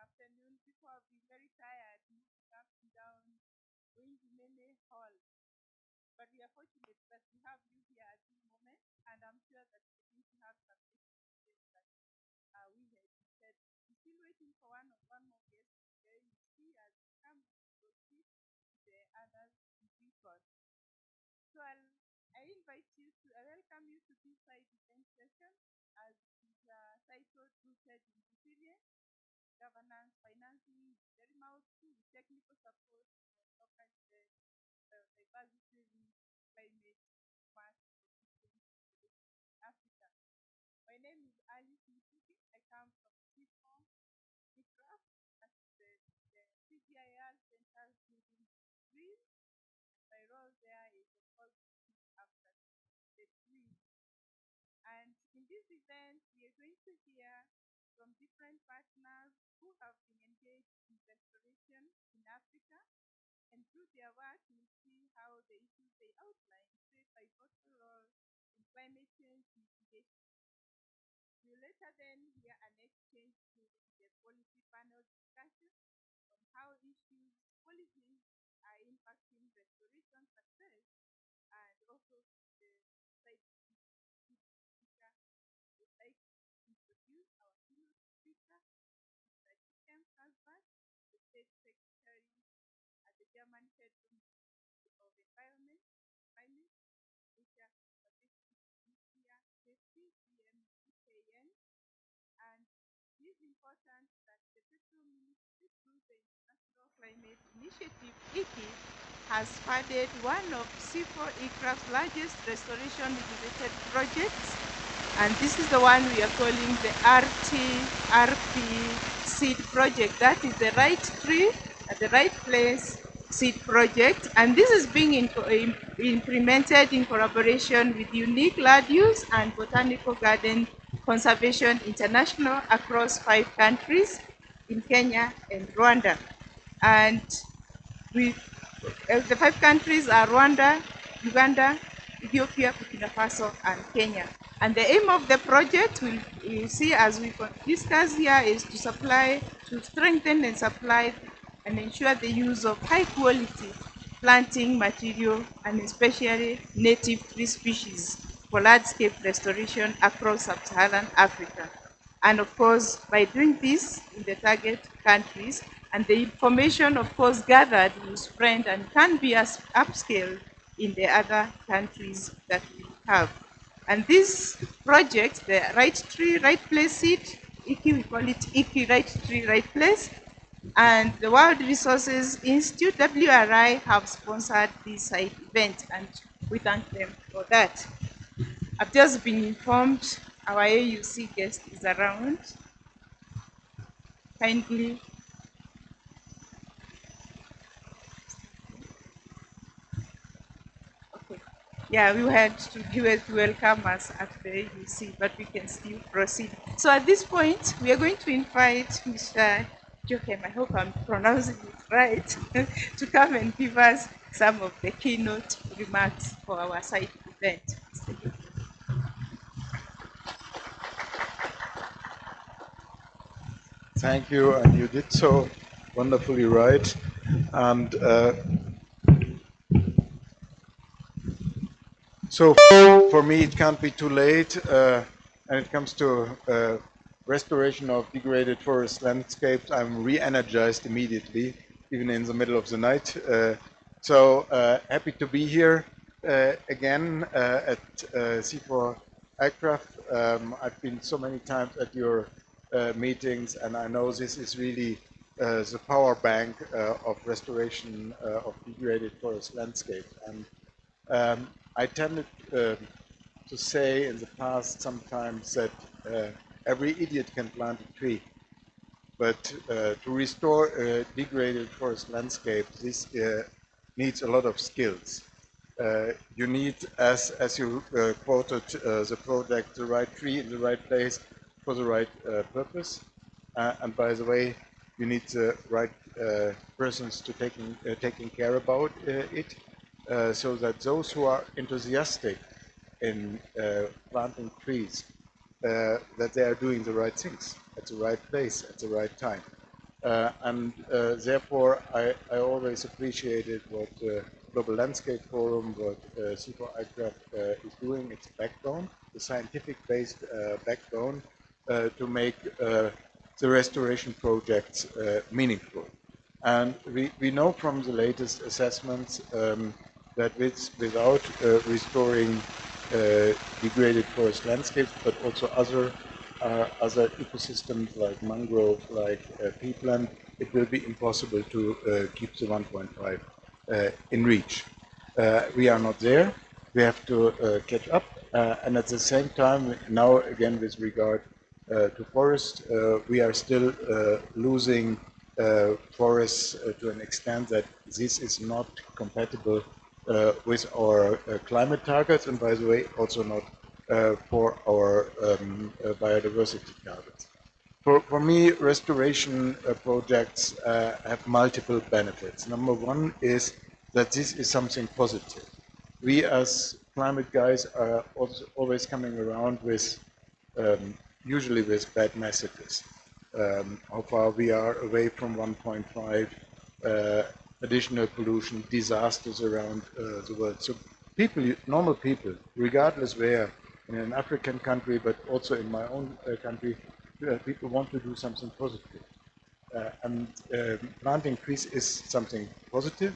afternoon. People have been very tired, moving up and down, going to many halls. But we are fortunate that we have you here at this moment, and I'm sure that you're going to have some experiences that we had said. We're still waiting for one more guest today. You see, as we come to proceed to the others in record. So I invite you to, I welcome you to this side event session as it is titled Rooted in Resilience, Governance, Financing, Very Mouthful, Technical Support for Local Biodiversity, Climate, Smart Solutions in Africa. My name is Alice Misuki. I come from CIFOR-ICRAF, that's the CGIR Centers Building Trees. My role there is, of course, after the trees. And in this event, we are going to hear from different partners who have been engaged in restoration in Africa. And through their work, we'll see how the issues they outline play a pivotal role in climate change mitigation. We'll later then hear an exchange during the policy panel discussion on how policies are impacting restoration success, and also the site speaker would like to introduce our keynote speaker, Mr. Jem Hasbach, the State Secretary at the German Federal Ministry of Environment, Climate, Nature, Conservation, Nuclear Safety, GMEKN. And it is important that the Federal Ministry, through the International Climate Initiative, ICI, has funded one of CIFOR-ICRAF's largest restoration-related projects. And this is the one we are calling the RTRP seed project. That is the right tree at the right place seed project. And this is being implemented in collaboration with Unique Land Use and Botanical Garden Conservation International across 5 countries in Kenya and Rwanda. And the 5 countries are Rwanda, Uganda, Ethiopia, Burkina Faso, and Kenya. And the aim of the project, we'll see as we discuss here, is to strengthen and supply and ensure the use of high quality planting material and especially native tree species for large-scale restoration across sub-Saharan Africa. And of course, by doing this in the target countries, and the information, of course, gathered will spread and can be upscaled in the other countries that we have. And this project, the Right Tree, Right Place seed, ICI, we call it ICI Right Tree, Right Place, and the World Resources Institute, WRI, have sponsored this side event, and we thank them for that. I've just been informed our AUC guest is around. Kindly. Okay. Yeah, we had to give it to welcome us at the AUC, but we can still proceed. So at this point, we are going to invite Mr. Joachim, I hope I'm pronouncing it right, to come and give us some of the keynote remarks for our site event. Thank you, and you did so wonderfully right. And so for me, it can't be too late. And it comes to restoration of degraded forest landscapes, I'm re-energized immediately, even in the middle of the night. So happy to be here again at CIFOR-ICRAF. I've been so many times at your meetings, and I know this is really the power bank of restoration of degraded forest landscape. And I tended to say in the past sometimes that every idiot can plant a tree, but to restore a degraded forest landscape, this needs a lot of skills. You need, as you quoted the project, the right tree in the right place for the right purpose. And by the way, you need the right persons to taking care about it, so that those who are enthusiastic in planting trees, that they are doing the right things at the right place at the right time. Therefore, I always appreciated what Global Landscape Forum, what CIFOR-ICRAF is doing, its backbone, the scientific-based backbone, to make the restoration projects meaningful. And we know from the latest assessments that without restoring degraded forest landscapes, but also other ecosystems like mangrove, like peatland, it will be impossible to keep the 1.5 in reach. We are not there. We have to catch up. And at the same time, now again with regard to forest, we are still losing forests to an extent that this is not compatible with our climate targets, and by the way, also not for our biodiversity targets. For me, restoration projects have multiple benefits. Number one is that this is something positive. We as climate guys are also always coming around with, usually with bad messages. How far we are away from 1.5, additional pollution, disasters around the world. So people, normal people, regardless where, in an African country, but also in my own country, people want to do something positive. Planting trees is something positive.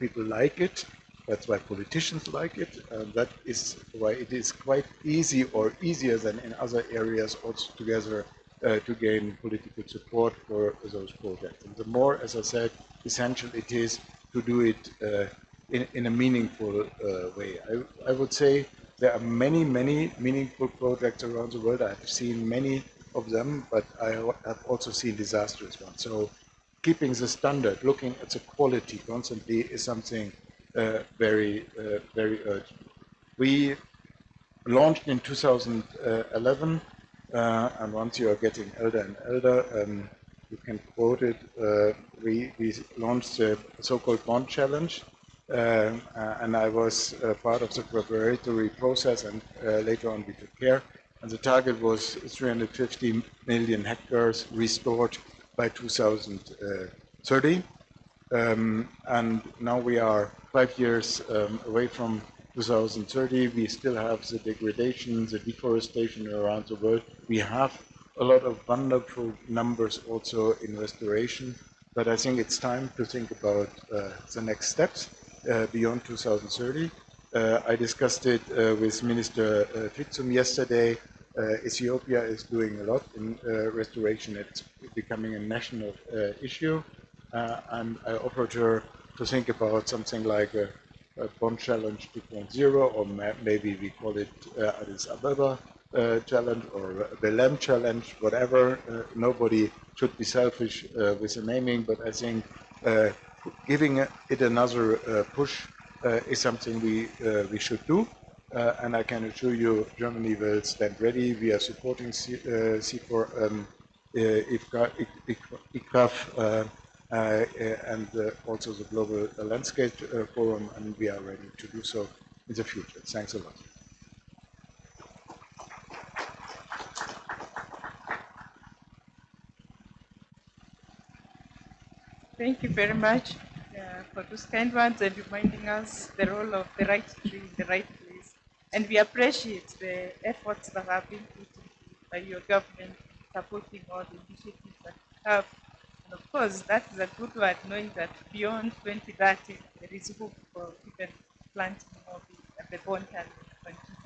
People like it. That's why politicians like it. That is why it is quite easy, or easier than in other areas altogether, to gain political support for those projects. And the more, as I said, essential it is to do it in a meaningful way. I would say there are many meaningful projects around the world. I have seen many of them, but I have also seen disastrous ones. So keeping the standard, looking at the quality constantly is something very urgent. We launched in 2011, and once you are getting elder and elder, you can quote it. We launched the so-called bond challenge, and I was part of the preparatory process, and later on we took care. And the target was 350 million hectares restored by 2030. And now we are 5 years away from 2030. We still have the degradation, the deforestation around the world. We have a lot of wonderful numbers also in restoration, but I think it's time to think about the next steps beyond 2030. I discussed it with Minister Fitsum yesterday. Ethiopia is doing a lot in restoration. It's becoming a national issue. And I offered her to think about something like a bond challenge 2.0, or maybe we call it Addis Ababa challenge, or Belém challenge, whatever. Nobody should be selfish with the naming, but I think giving it another push is something we should do. And I can assure you, Germany will stand ready. We are supporting CIFOR-ICRAF and also the Global Landscape Forum, and we are ready to do so in the future. Thanks a lot. Thank you very much for those kind words and reminding us the role of the right tree in the right place. And we appreciate the efforts that have been put by your government supporting all the initiatives that you have. And of course, that is a good word, knowing that beyond 2030, there is hope for even planting more and the bond can continue.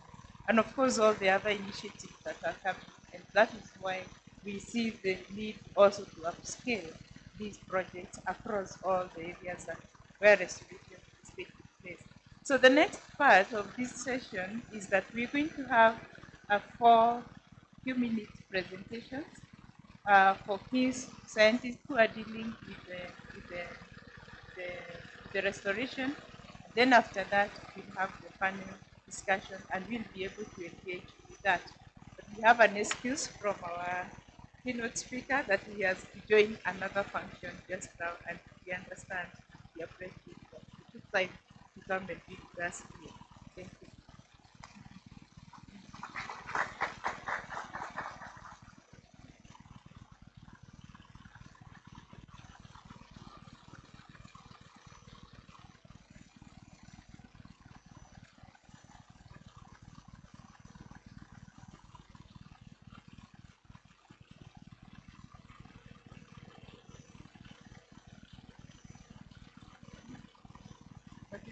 And of course, all the other initiatives that are coming. And that is why we see the need also to upscale these projects across all the areas that where restoration is taking place. So the next part of this session is that we're going to have a 4 few-minute presentations for key scientists who are dealing with the restoration. Then after that, we'll have the panel discussion and we'll be able to engage with that. But we have an excuse from our keynote speaker that he has to join another function just now, and we understand, we appreciate that. It took time to come and be with us here. Thank you.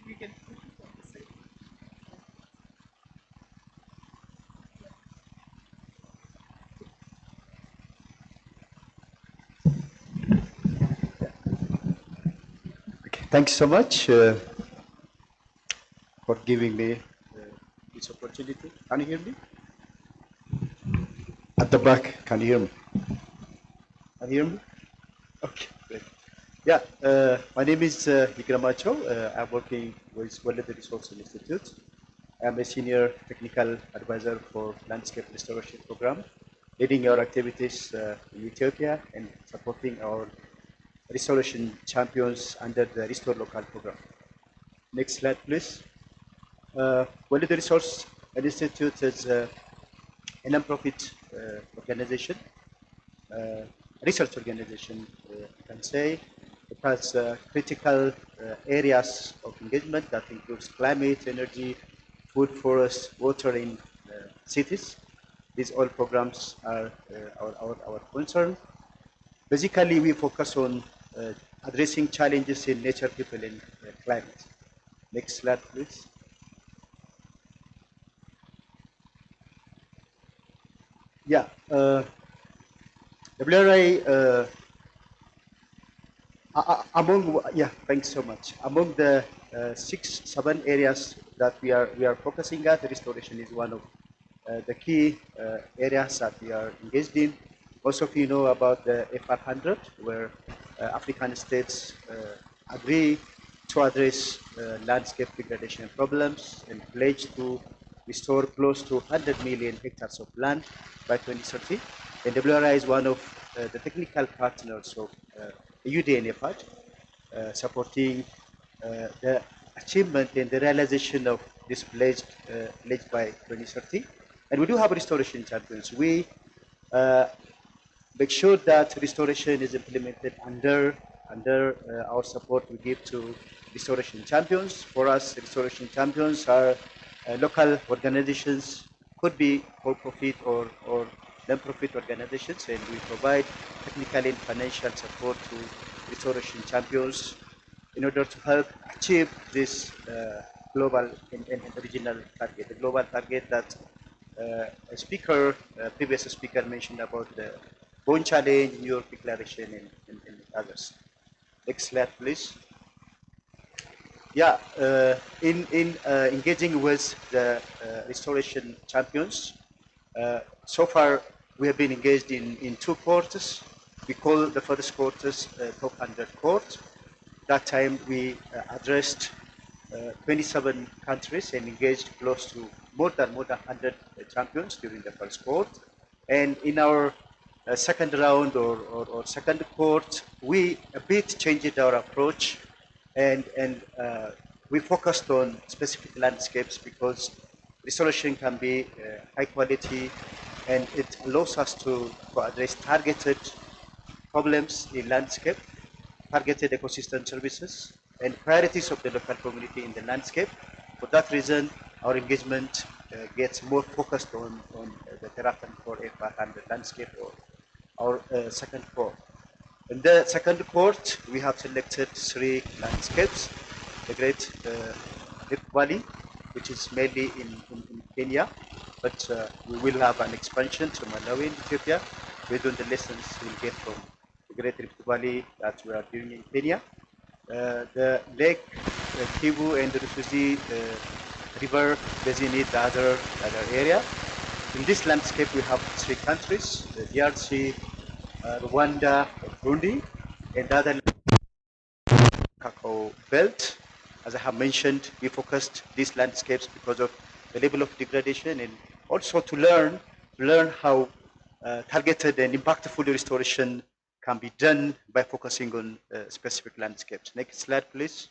we can push it on the same. Okay, thanks so much for giving me this opportunity. Can you hear me? At the back, can you hear me? Can you hear me? Okay, great. Yeah, my name is Igramacho. I'm working with World Resources Institute. I'm a senior technical advisor for landscape restoration program, leading our activities in Ethiopia and supporting our restoration champions under the Restore Local program. Next slide, please. World Resource Institute is a non-profit organization, research organization, you can say. It has critical areas of engagement that includes climate, energy, food, forest, water in cities. These all programs are our concern. Basically, we focus on addressing challenges in nature, people, and climate. Next slide, please. Yeah, WRI yeah, thanks so much. Among the 7 areas that we are focusing at, restoration is one of the key areas that we are engaged in. Most of you know about the FR100, where African states agree to address landscape degradation problems and pledge to restore close to 100 million hectares of land by 2030. And WRI is one of the technical partners of the UDN effort, supporting the achievement and the realization of this pledge by 2030. And we do have restoration champions. We make sure that restoration is implemented under our support we give to restoration champions. For us, restoration champions are local organizations, could be for-profit or non-profit organizations, and we provide technical and financial support to restoration champions in order to help achieve this global and regional target, the global target that previous speaker mentioned about the Bonn Challenge, New York Declaration, and others. Next slide, please. Yeah, in engaging with the restoration champions, so far we have been engaged in 2 quarters. We call the first quarters top 100 court. That time we addressed 27 countries and engaged close to more than 100 champions during the first court. And in our second round or second court, we a bit changed our approach and we focused on specific landscapes because restoration can be high quality and it allows us to address targeted problems in landscape, targeted ecosystem services, and priorities of the local community in the landscape. For that reason, our engagement gets more focused on the Terraform for FR100 landscape or our second core. In the second court, we have selected 3 landscapes. The Great Rift Valley, which is mainly in Kenya, but we will have an expansion to Malawi and Ethiopia based on the lessons we'll get from the Great Rift Valley that we are doing in Kenya. The Lake Kivu and the Rusizi River basin is the other area. In this landscape, we have 3 countries, the DRC, Rwanda, Burundi, and the other cacao belt. As I have mentioned, we focused these landscapes because of the level of degradation and also to learn how targeted and impactful restoration can be done by focusing on specific landscapes. Next slide, please.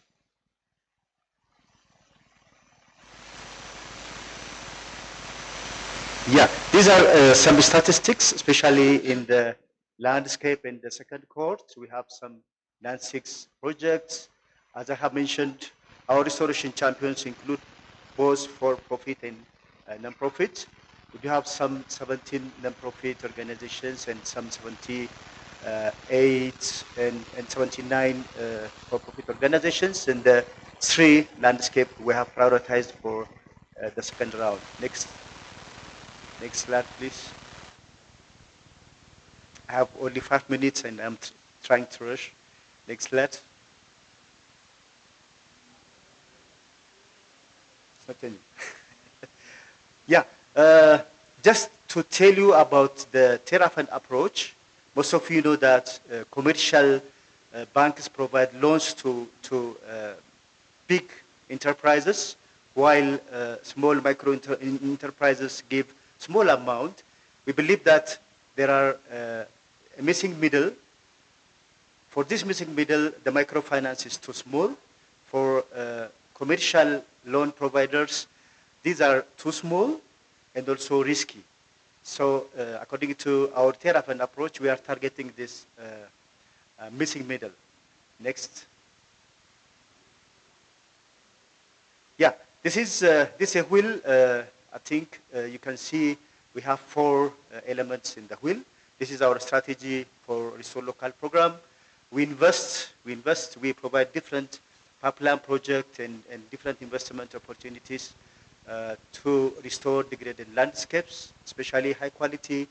Yeah, these are some statistics, especially in the landscape in the second court. We have some land 6 projects. As I have mentioned, our restoration champions include both for-profit and non-profit. We do have some 17 non-profit organizations and some 78 and 79 for-profit organizations, and three landscape we have prioritized for the second round. Next slide, please. I have only 5 minutes and I'm trying to rush. Next slide. It's not any. Yeah, just to tell you about the Terra Fund approach, most of you know that commercial banks provide loans to big enterprises, while small micro enterprises give small amount. We believe that there are a missing middle. For this missing middle, the microfinance is too small. For commercial loan providers, these are too small and also risky. So according to our Terra Fund approach, we are targeting this missing middle. Next. Yeah, this is a wheel. I think you can see we have 4 elements in the wheel. This is our strategy for Restore Local program. We provide different pipeline projects and different investment opportunities to restore degraded landscapes, especially high quality,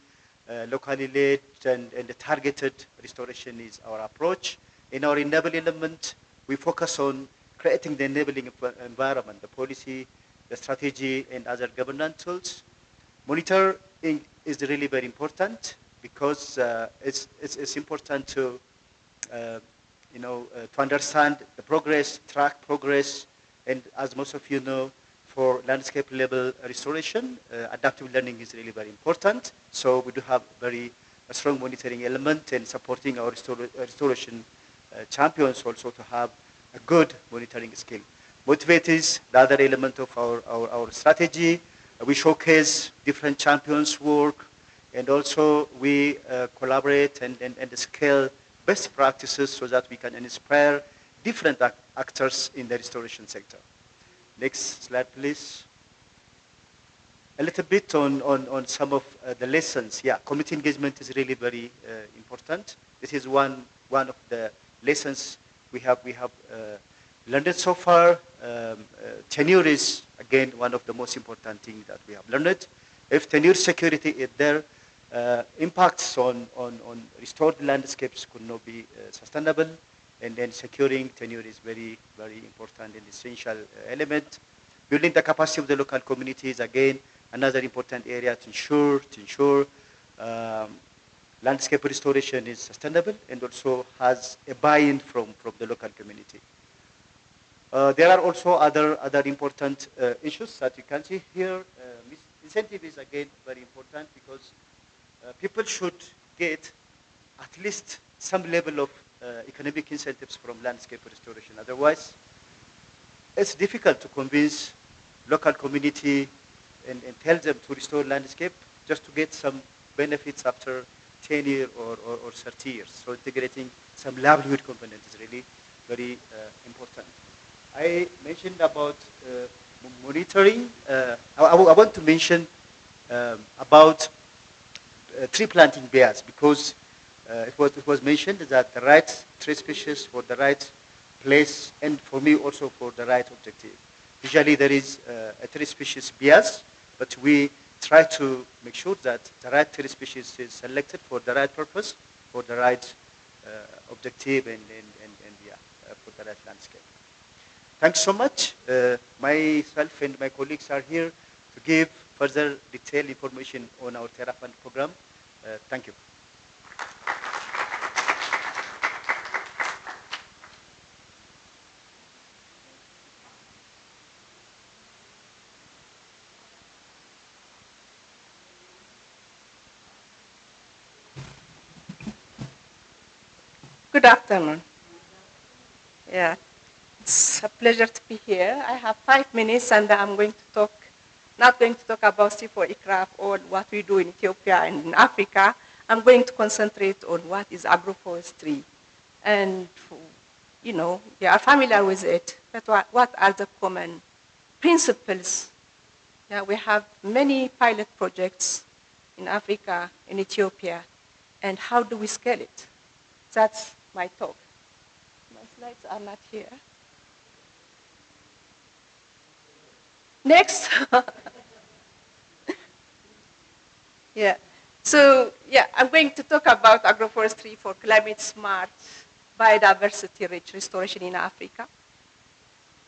locally led and the targeted restoration is our approach. In our enabling element, we focus on creating the enabling environment, the policy, the strategy, and other governance tools. Monitoring is really very important because it's important to to understand the progress, track progress, and as most of you know, for landscape level restoration, adaptive learning is really very important. So we do have a strong monitoring element and supporting our restoration champions also to have a good monitoring skill. Motivate is the other element of our strategy. We showcase different champions' work, and also we collaborate and scale best practices so that we can inspire different actors in the restoration sector. Next slide, please. A little bit on some of the lessons. Yeah, community engagement is really very important. This is one of the lessons we have learned so far. Tenure is, again, one of the most important things that we have learned. If tenure security is there, impacts on restored landscapes could not be sustainable, and then securing tenure is very, very important and essential element. Building the capacity of the local communities, again, another important area to ensure landscape restoration is sustainable and also has a buy-in from the local community. There are also other important issues that you can see here. Incentive is again very important because people should get at least some level of economic incentives from landscape restoration. Otherwise, it's difficult to convince local community and tell them to restore landscape just to get some benefits after 10 years or 30 years. So integrating some livelihood component is really very important. I mentioned about monitoring. I want to mention about tree planting bias because it was mentioned that the right tree species for the right place and for me also for the right objective. Usually there is a tree species bias, but we try to make sure that the right tree species is selected for the right purpose, for the right objective and for the right landscape. Thanks so much. Myself and my colleagues are here to give further detailed information on our Terra Fund program. Thank you. Good afternoon. Yeah, it's a pleasure to be here. I have 5 minutes and I'm going to talk, not going to talk about CIFOR-ICRAF or what we do in Ethiopia and in Africa. I'm going to concentrate on what is agroforestry. And, you know, you are familiar with it, but what are the common principles? Yeah, we have many pilot projects in Africa, in Ethiopia, and how do we scale it? That's my talk. My slides are not here. Next. Yeah. So, yeah, I'm going to talk about agroforestry for climate smart, biodiversity-rich restoration in Africa.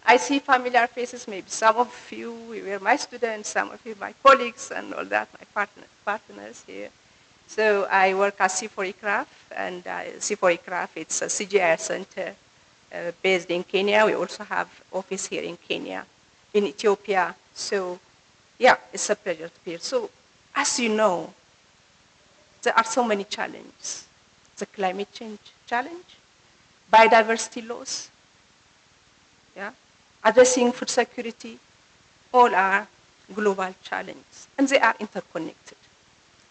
I see familiar faces, maybe some of you were my students, some of you my colleagues and all that, my partners here. So I work at CIFOR-ICRAF, and CIFOR-ICRAF, it's a CGI center based in Kenya. We also have office here in Kenya, in Ethiopia. So yeah, it's a pleasure to be here. So as you know, there are so many challenges. The climate change challenge, biodiversity loss, yeah, addressing food security, all are global challenges, and they are interconnected.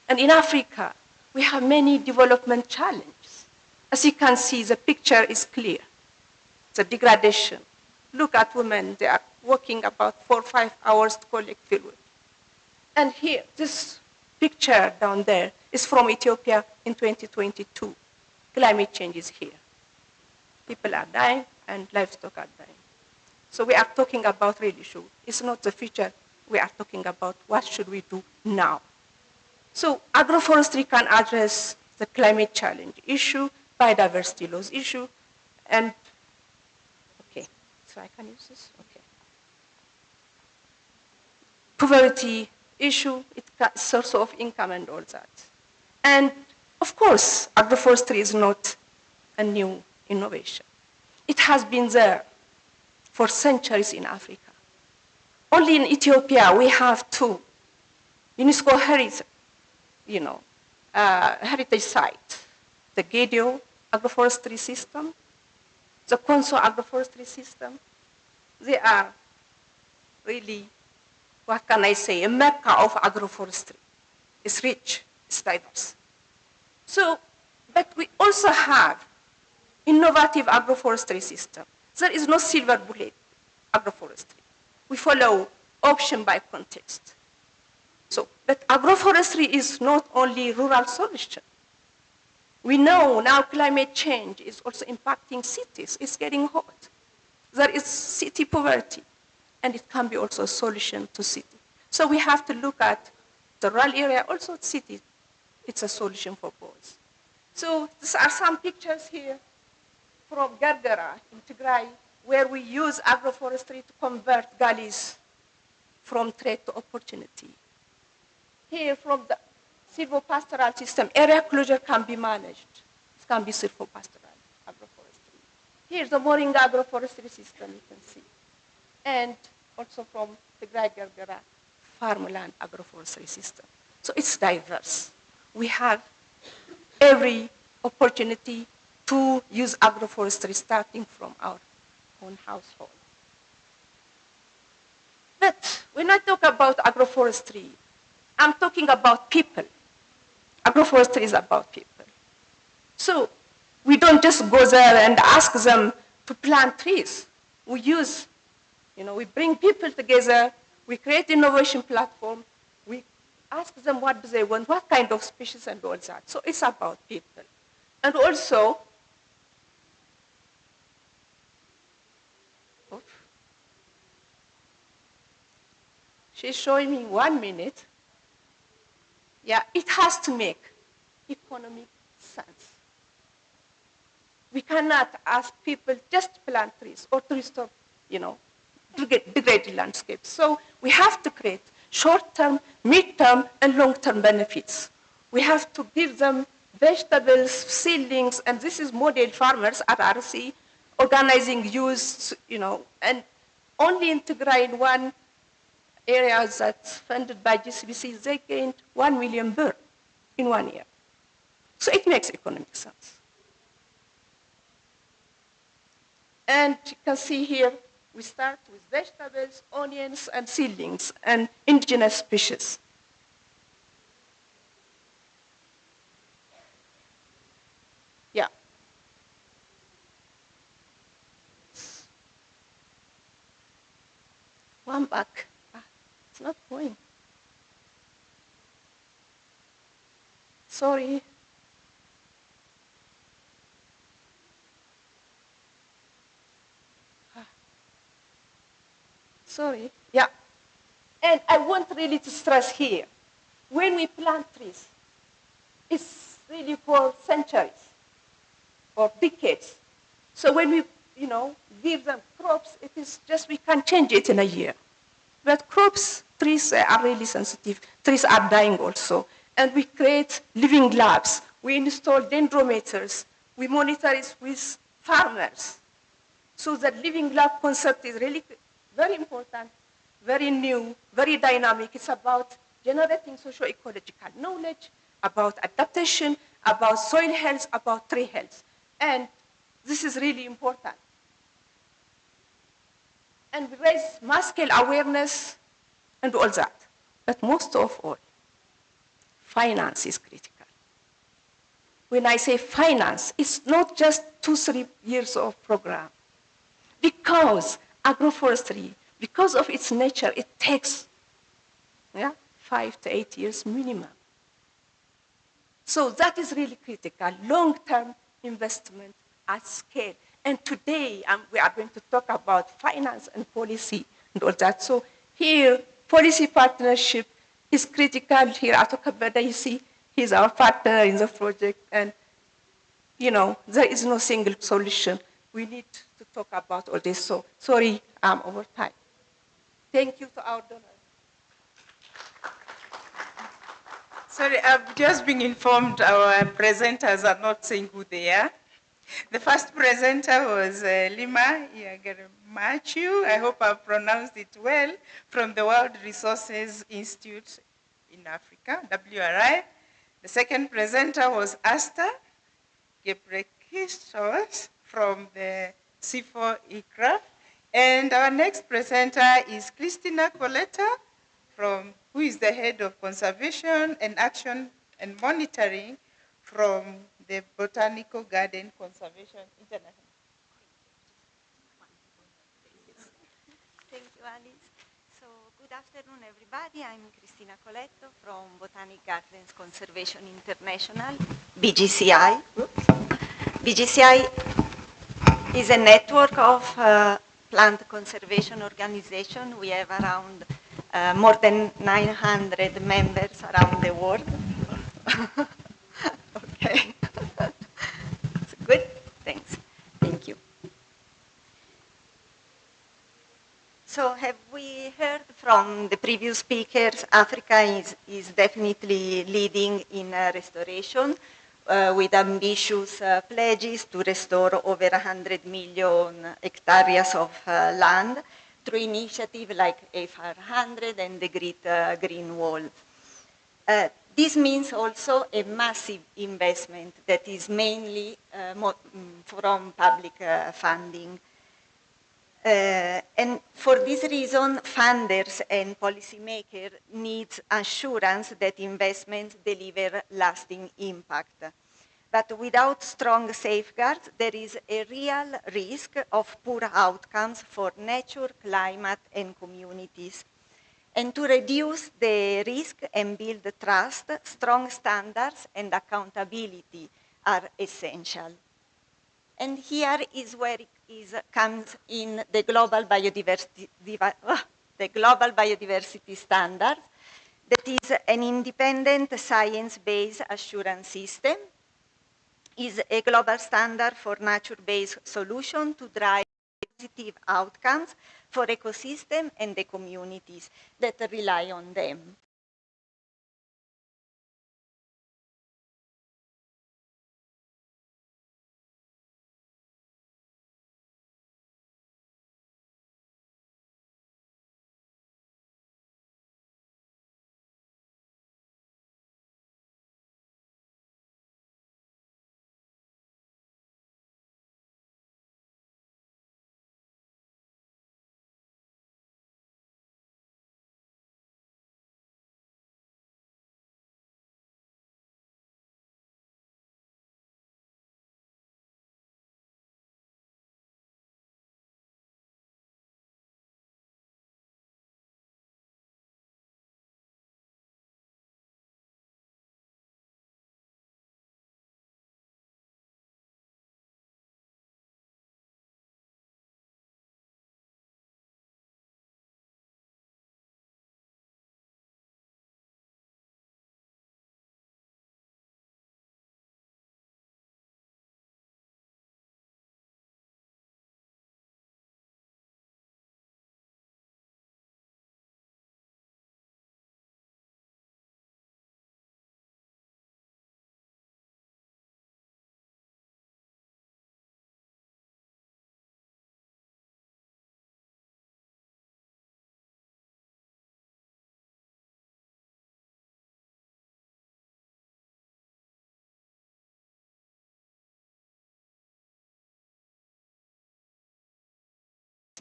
And in Africa, we have many development challenges. As you can see, the picture is clear. The degradation. Look at women, they are working about 4 or 5 hours to collect fuel. And here, this picture down there is from Ethiopia in 2022. Climate change is here. People are dying and livestock are dying. So we are talking about real issue. It's not the future. We are talking about what should we do now. So agroforestry can address the climate challenge issue, biodiversity loss issue, and, okay, so I can use this, okay. Poverty issue, it's source of income and all that. And of course, agroforestry is not a new innovation. It has been there for centuries in Africa. Only in Ethiopia, we have two UNESCO heritage sites, the Gedio agroforestry system, the Konso agroforestry system. They are really, what can I say, a mecca of agroforestry. It's rich, it's diverse. So, but we also have innovative agroforestry system. There is no silver bullet agroforestry. We follow option by context. So, but agroforestry is not only rural solution. We know now climate change is also impacting cities. It's getting hot. There is city poverty, and it can be also a solution to city. So we have to look at the rural area, also city. It's a solution for both. So these are some pictures here from Gargara in Tigray, where we use agroforestry to convert gullies from threat to opportunity. Here from the silvopastoral system, area closure can be managed. It can be silvopastoral agroforestry. Here's the Moringa agroforestry system, you can see. And also from the Gargara farmland agroforestry system. So it's diverse. We have every opportunity to use agroforestry starting from our own household. But when I talk about agroforestry, I'm talking about people. Agroforestry is about people. So we don't just go there and ask them to plant trees. We use, we bring people together, we create innovation platform, we ask them what do they want, what kind of species and all that. So it's about people. And also, she's showing me 1 minute. Yeah, it has to make economic sense. We cannot ask people just to plant trees or to restore, degraded landscapes. So we have to create short-term, mid-term, and long-term benefits. We have to give them vegetables, seedlings, and this is model farmers at RC, organizing use, and only integrate one area that's funded by GCBC, they gained 1 million birr in 1 year. So it makes economic sense. And you can see here, we start with vegetables, onions, and seedlings, and indigenous species. Yeah. One back. It's not going. Sorry. Sorry. Yeah. And I want really to stress here, when we plant trees, it's really for centuries or decades. So when we, give them crops, it is just we can change it in a year. But crops, trees are really sensitive. Trees are dying also. And we create living labs. We install dendrometers. We monitor it with farmers. So the living lab concept is really very important, very new, very dynamic. It's about generating socio-ecological knowledge, about adaptation, about soil health, about tree health. And this is really important. And we raise mass-scale awareness and all that. But most of all, finance is critical. When I say finance, it's not just 2-3 years of program. Because agroforestry, because of its nature, it takes 5 to 8 years minimum. So that is really critical, long-term investment at scale. And today, we are going to talk about finance and policy and all that. So here, policy partnership is critical. Here, Ato Kabeda, you see, he's our partner in the project. And, there is no single solution. We need to talk about all this. So, sorry, I'm over time. Thank you to our donors. Sorry, I've just been informed our presenters are not saying who they are. The first presenter was Lima Yagarmachu. I hope I've pronounced it well, from the World Resources Institute in Africa, WRI. The second presenter was Asta Gebrekistos from the CIFOR-ICRAF. And our next presenter is Christina Coletta, who is the head of conservation and action and monitoring from the Botanical Garden Conservation International. Thank you, Alice. So, good afternoon, everybody. I'm Cristina Coletto from Botanic Gardens Conservation International, BGCI. BGCI is a network of plant conservation organizations. We have around more than 900 members around the world. Okay. Good? Thanks. Thank you. So have we heard from the previous speakers, Africa is definitely leading in restoration with ambitious pledges to restore over 100 million hectares of land through initiatives like AFAR 100 and the Great Green Wall. This means also a massive investment that is mainly from public funding. And for this reason, funders and policymakers need assurance that investments deliver lasting impact. But without strong safeguards, there is a real risk of poor outcomes for nature, climate, and communities. And to reduce the risk and build trust, strong standards and accountability are essential. And here is where comes in the global biodiversity standard, that is an independent science-based assurance system, is a global standard for nature-based solution to drive positive outcomes for ecosystem and the communities that rely on them.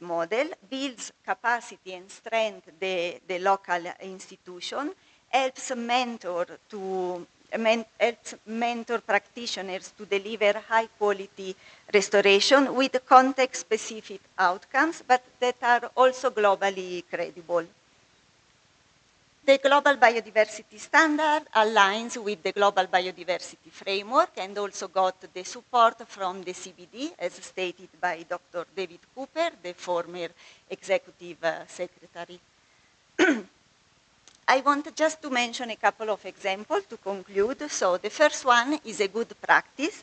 model, builds capacity and strength the local institution, helps mentor practitioners to deliver high quality restoration with context-specific outcomes, but that are also globally credible. The Global Biodiversity Standard aligns with the Global Biodiversity Framework and also got the support from the CBD, as stated by Dr. David Cooper, the former executive secretary. I want just to mention a couple of examples to conclude. So the first one is a good practice.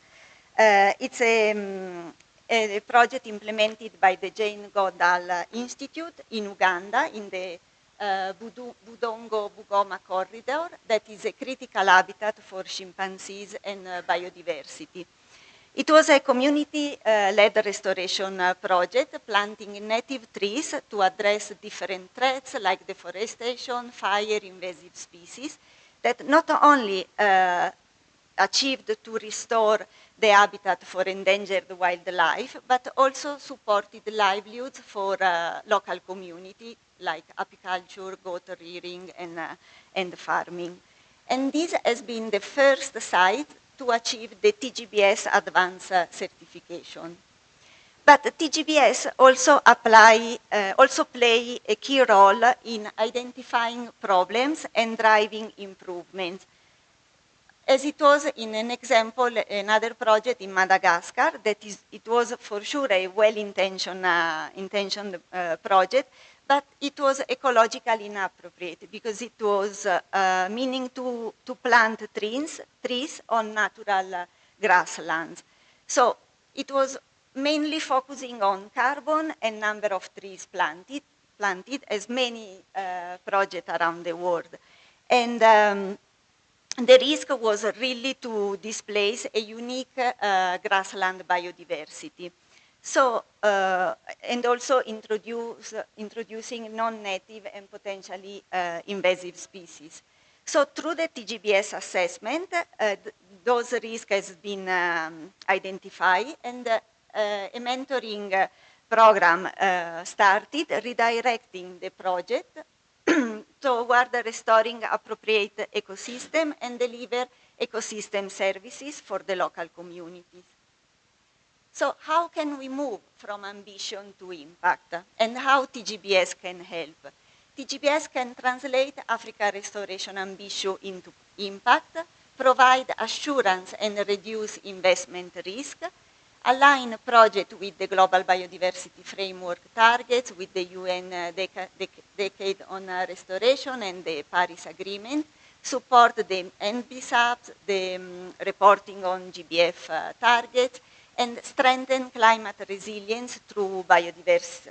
It's a project implemented by the Jane Goodall Institute in Uganda in the Budongo-Bugoma corridor that is a critical habitat for chimpanzees and biodiversity. It was a community-led restoration project, planting native trees to address different threats like deforestation, fire, invasive species, that not only achieved to restore the habitat for endangered wildlife, but also supported livelihoods for local community like apiculture, goat rearing, and farming. And this has been the first site to achieve the TGBS Advanced certification. But TGBS also play a key role in identifying problems and driving improvements. As it was in an example, another project in Madagascar, it was for sure a well-intentioned project, but it was ecologically inappropriate because it was meaning to plant trees on natural grasslands. So it was mainly focusing on carbon and number of trees planted as many projects around the world. And the risk was really to displace a unique grassland biodiversity. So, and also introducing non-native and potentially invasive species. So through the TGBS assessment, those risks has been identified, and a mentoring program started, redirecting the project toward restoring appropriate ecosystem and deliver ecosystem services for the local communities. So how can we move from ambition to impact, and how TGBS can help? TGBS can translate Africa restoration ambition into impact, provide assurance and reduce investment risk, align project with the Global Biodiversity Framework targets, with the UN Decade on Restoration and the Paris Agreement, support the NDCs, the reporting on GBF targets, and strengthen climate resilience through biodiverse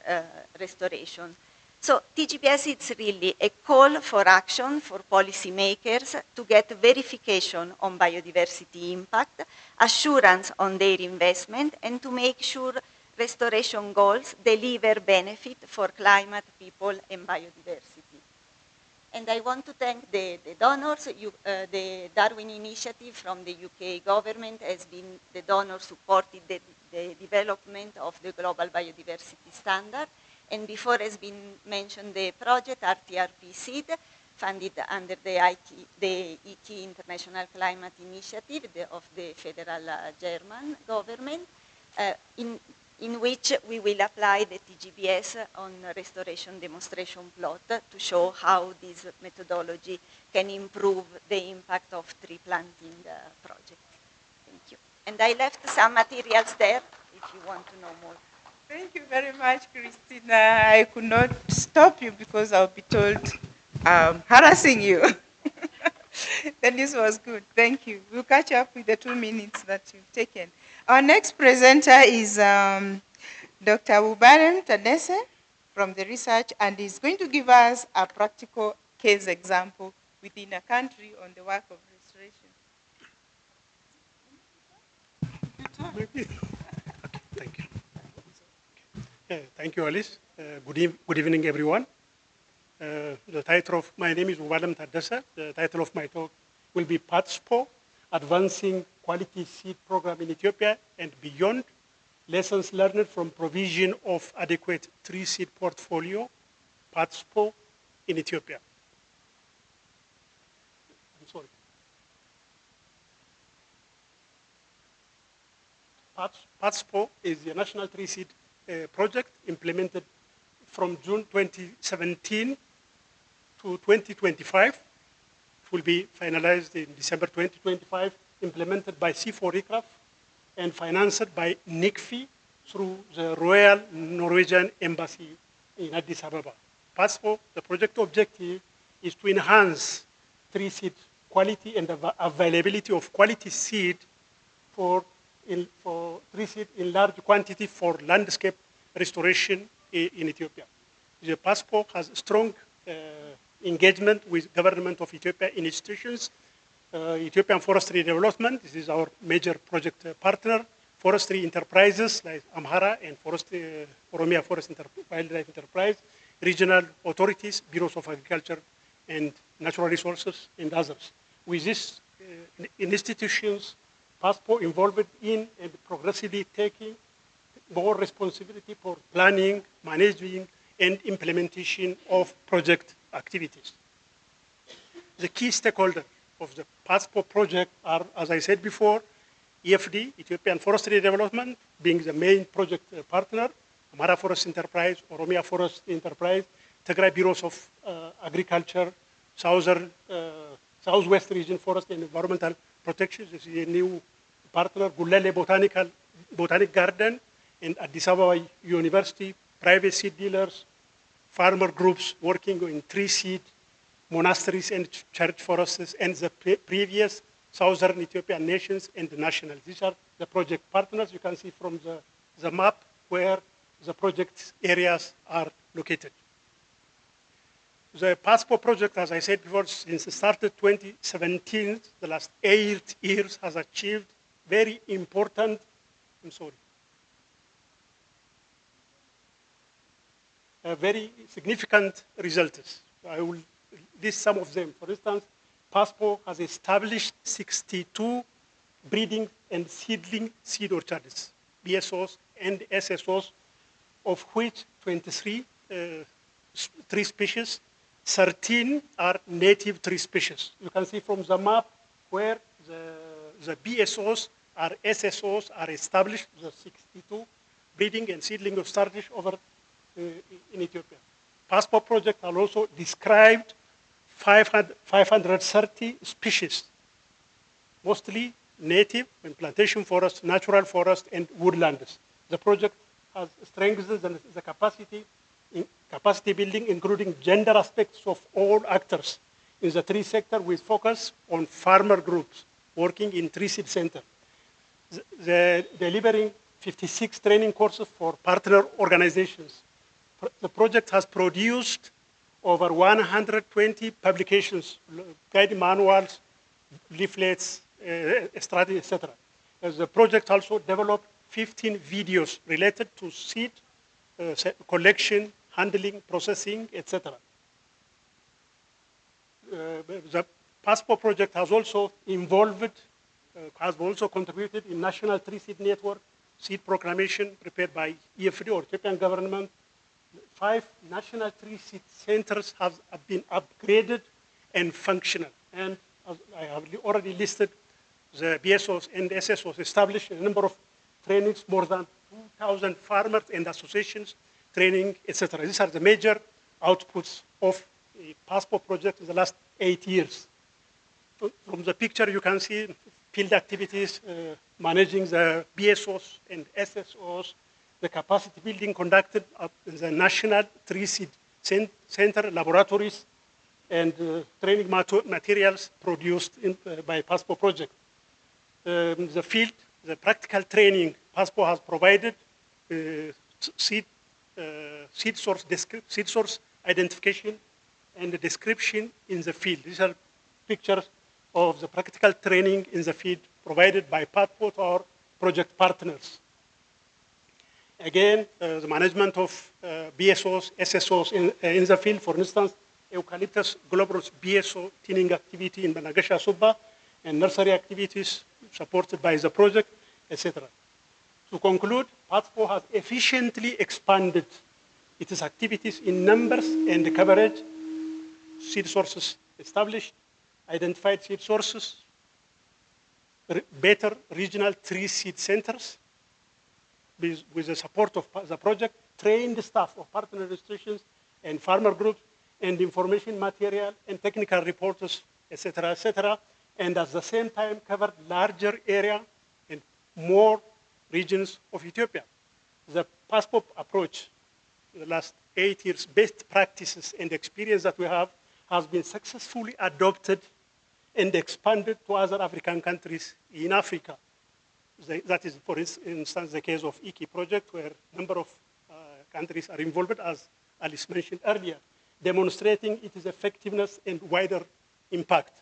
restoration. So TGBS is really a call for action for policymakers to get verification on biodiversity impact, assurance on their investment, and to make sure restoration goals deliver benefit for climate, people, and biodiversity. And I want to thank the donors. The Darwin Initiative from the UK government has been the donor supported the development of the Global Biodiversity Standard. And before has been mentioned the project RTRP seed, funded under the IKI International Climate Initiative of the federal German government, in which we will apply the TGBS on restoration demonstration plot to show how this methodology can improve the impact of tree planting project. Thank you. And I left some materials there if you want to know more. Thank you very much, Christina. I could not stop you because I'll be told I'm harassing you. Then this was good. Thank you. We'll catch up with the 2 minutes that you've taken. Our next presenter is Dr. Wubalem Tadesse from the research, and he's going to give us a practical case example within a country on the work of restoration. Thank you. Thank you, Alice. Good evening, everyone. The title of my name is Wubalem Tadesse. The title of my talk will be PATSPO, Advancing Quality Seed Program in Ethiopia and Beyond, lessons learned from provision of adequate tree seed portfolio, PATSPO, in Ethiopia. I'm sorry. PATSPO is the National Tree Seed Project implemented from June 2017 to 2025. It will be finalized in December 2025, implemented by CIFOR-ICRAF and financed by NICFI through the Royal Norwegian Embassy in Addis Ababa. PATSPO, the project objective is to enhance tree seed quality and availability of quality seed for tree seed in large quantity for landscape restoration in Ethiopia. The PATSPO has strong engagement with government of Ethiopia institutions, Ethiopian Forestry Development, this is our major project partner, forestry enterprises like Amhara and Oromia Forest Wildlife Enterprise, regional authorities, bureaus of agriculture and natural resources, and others. With these institutions, PATSPO involved in and progressively taking more responsibility for planning, managing, and implementation of project activities. The key stakeholders of the PATSPO project are, as I said before, EFD, Ethiopian Forestry Development, being the main project partner, Amhara Forest Enterprise, Oromia Forest Enterprise, Tigray Bureaus of Agriculture, Southwest Region Forest and Environmental Protection, this is a new partner, Gulele Botanic Garden, and Addis Ababa University, private seed dealers, farmer groups working in tree seed, monasteries and church forests, and the previous southern Ethiopian nations and nationals. These are the project partners. You can see from the map where the project areas are located. The PATSPO project, as I said before, since it started 2017, the last 8 years has achieved very important, very significant results. I will list some of them. For instance, PATSPO has established 62 breeding and seedling seed orchards, BSOs and SSOs, of which 23 tree species, 13 are native tree species. You can see from the map where the BSOs or SSOs are established, the 62 breeding and seedling of starfish over in Ethiopia. PATSPO project has also described 530 species, mostly native and plantation forest, natural forest, and woodlands. The project has strengthened the capacity building, including gender aspects of all actors in the tree sector, with focus on farmer groups working in tree seed center. The delivering 56 training courses for partner organizations. The project has produced over 120 publications, guide manuals, leaflets, strategy, etc. The project also developed 15 videos related to seed collection, handling, processing, etc. The PATSPO project has also contributed in National Tree Seed Network, seed proclamation prepared by EFD or Ethiopian government. 5 national tree seed centers have been upgraded and functional. And as I have already listed, the BSOs and SSOs established a number of trainings, more than 2,000 farmers and associations, training, etc. These are the major outputs of the PATSPO project in the last 8 years. From the picture, you can see field activities, managing the BSOs and SSOs, the capacity building conducted at the National Tree Seed Center laboratories, and training materials produced by PATSPO project. The field, the practical training PATSPO has provided, seed source identification and the description in the field. These are pictures of the practical training in the field provided by PATSPO to our project partners. Again, the management of BSOs, SSOs in the field, for instance, Eucalyptus globulus BSO thinning activity in Banagasha Subba, and nursery activities supported by the project, etc. To conclude, PATSPO has efficiently expanded its activities in numbers and coverage, seed sources established, identified seed sources, better regional tree seed centers, with the support of the project, trained staff of partner institutions and farmer groups, and information material and technical reporters, etc., and at the same time covered larger area and more regions of Ethiopia. The PASPO approach, the last 8 years, best practices and experience that we have has been successfully adopted and expanded to other African countries in Africa. That is, for instance, the case of ICI project, where a number of countries are involved, as Alice mentioned earlier, demonstrating its effectiveness and wider impact.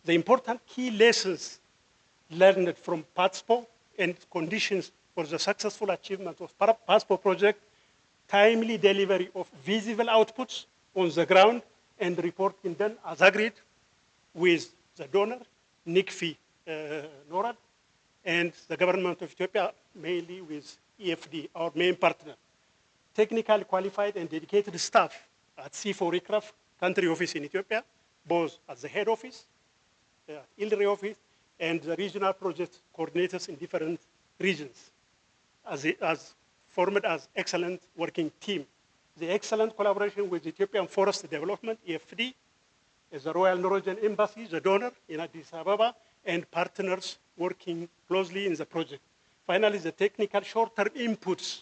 The important key lessons learned from PATSPO and conditions for the successful achievement of PATSPO project: timely delivery of visible outputs on the ground and reporting done as agreed with the donor, NICFI, NORAD, and the government of Ethiopia, mainly with EFD, our main partner. Technically qualified and dedicated staff at CIFOR-ICRAF country office in Ethiopia, both at the head office, ILRI office, and the regional project coordinators in different regions, as formed as excellent working team. The excellent collaboration with Ethiopian Forest Development, EFD, as the Royal Norwegian Embassy, the donor in Addis Ababa, and partners working closely in the project. Finally, the technical short-term inputs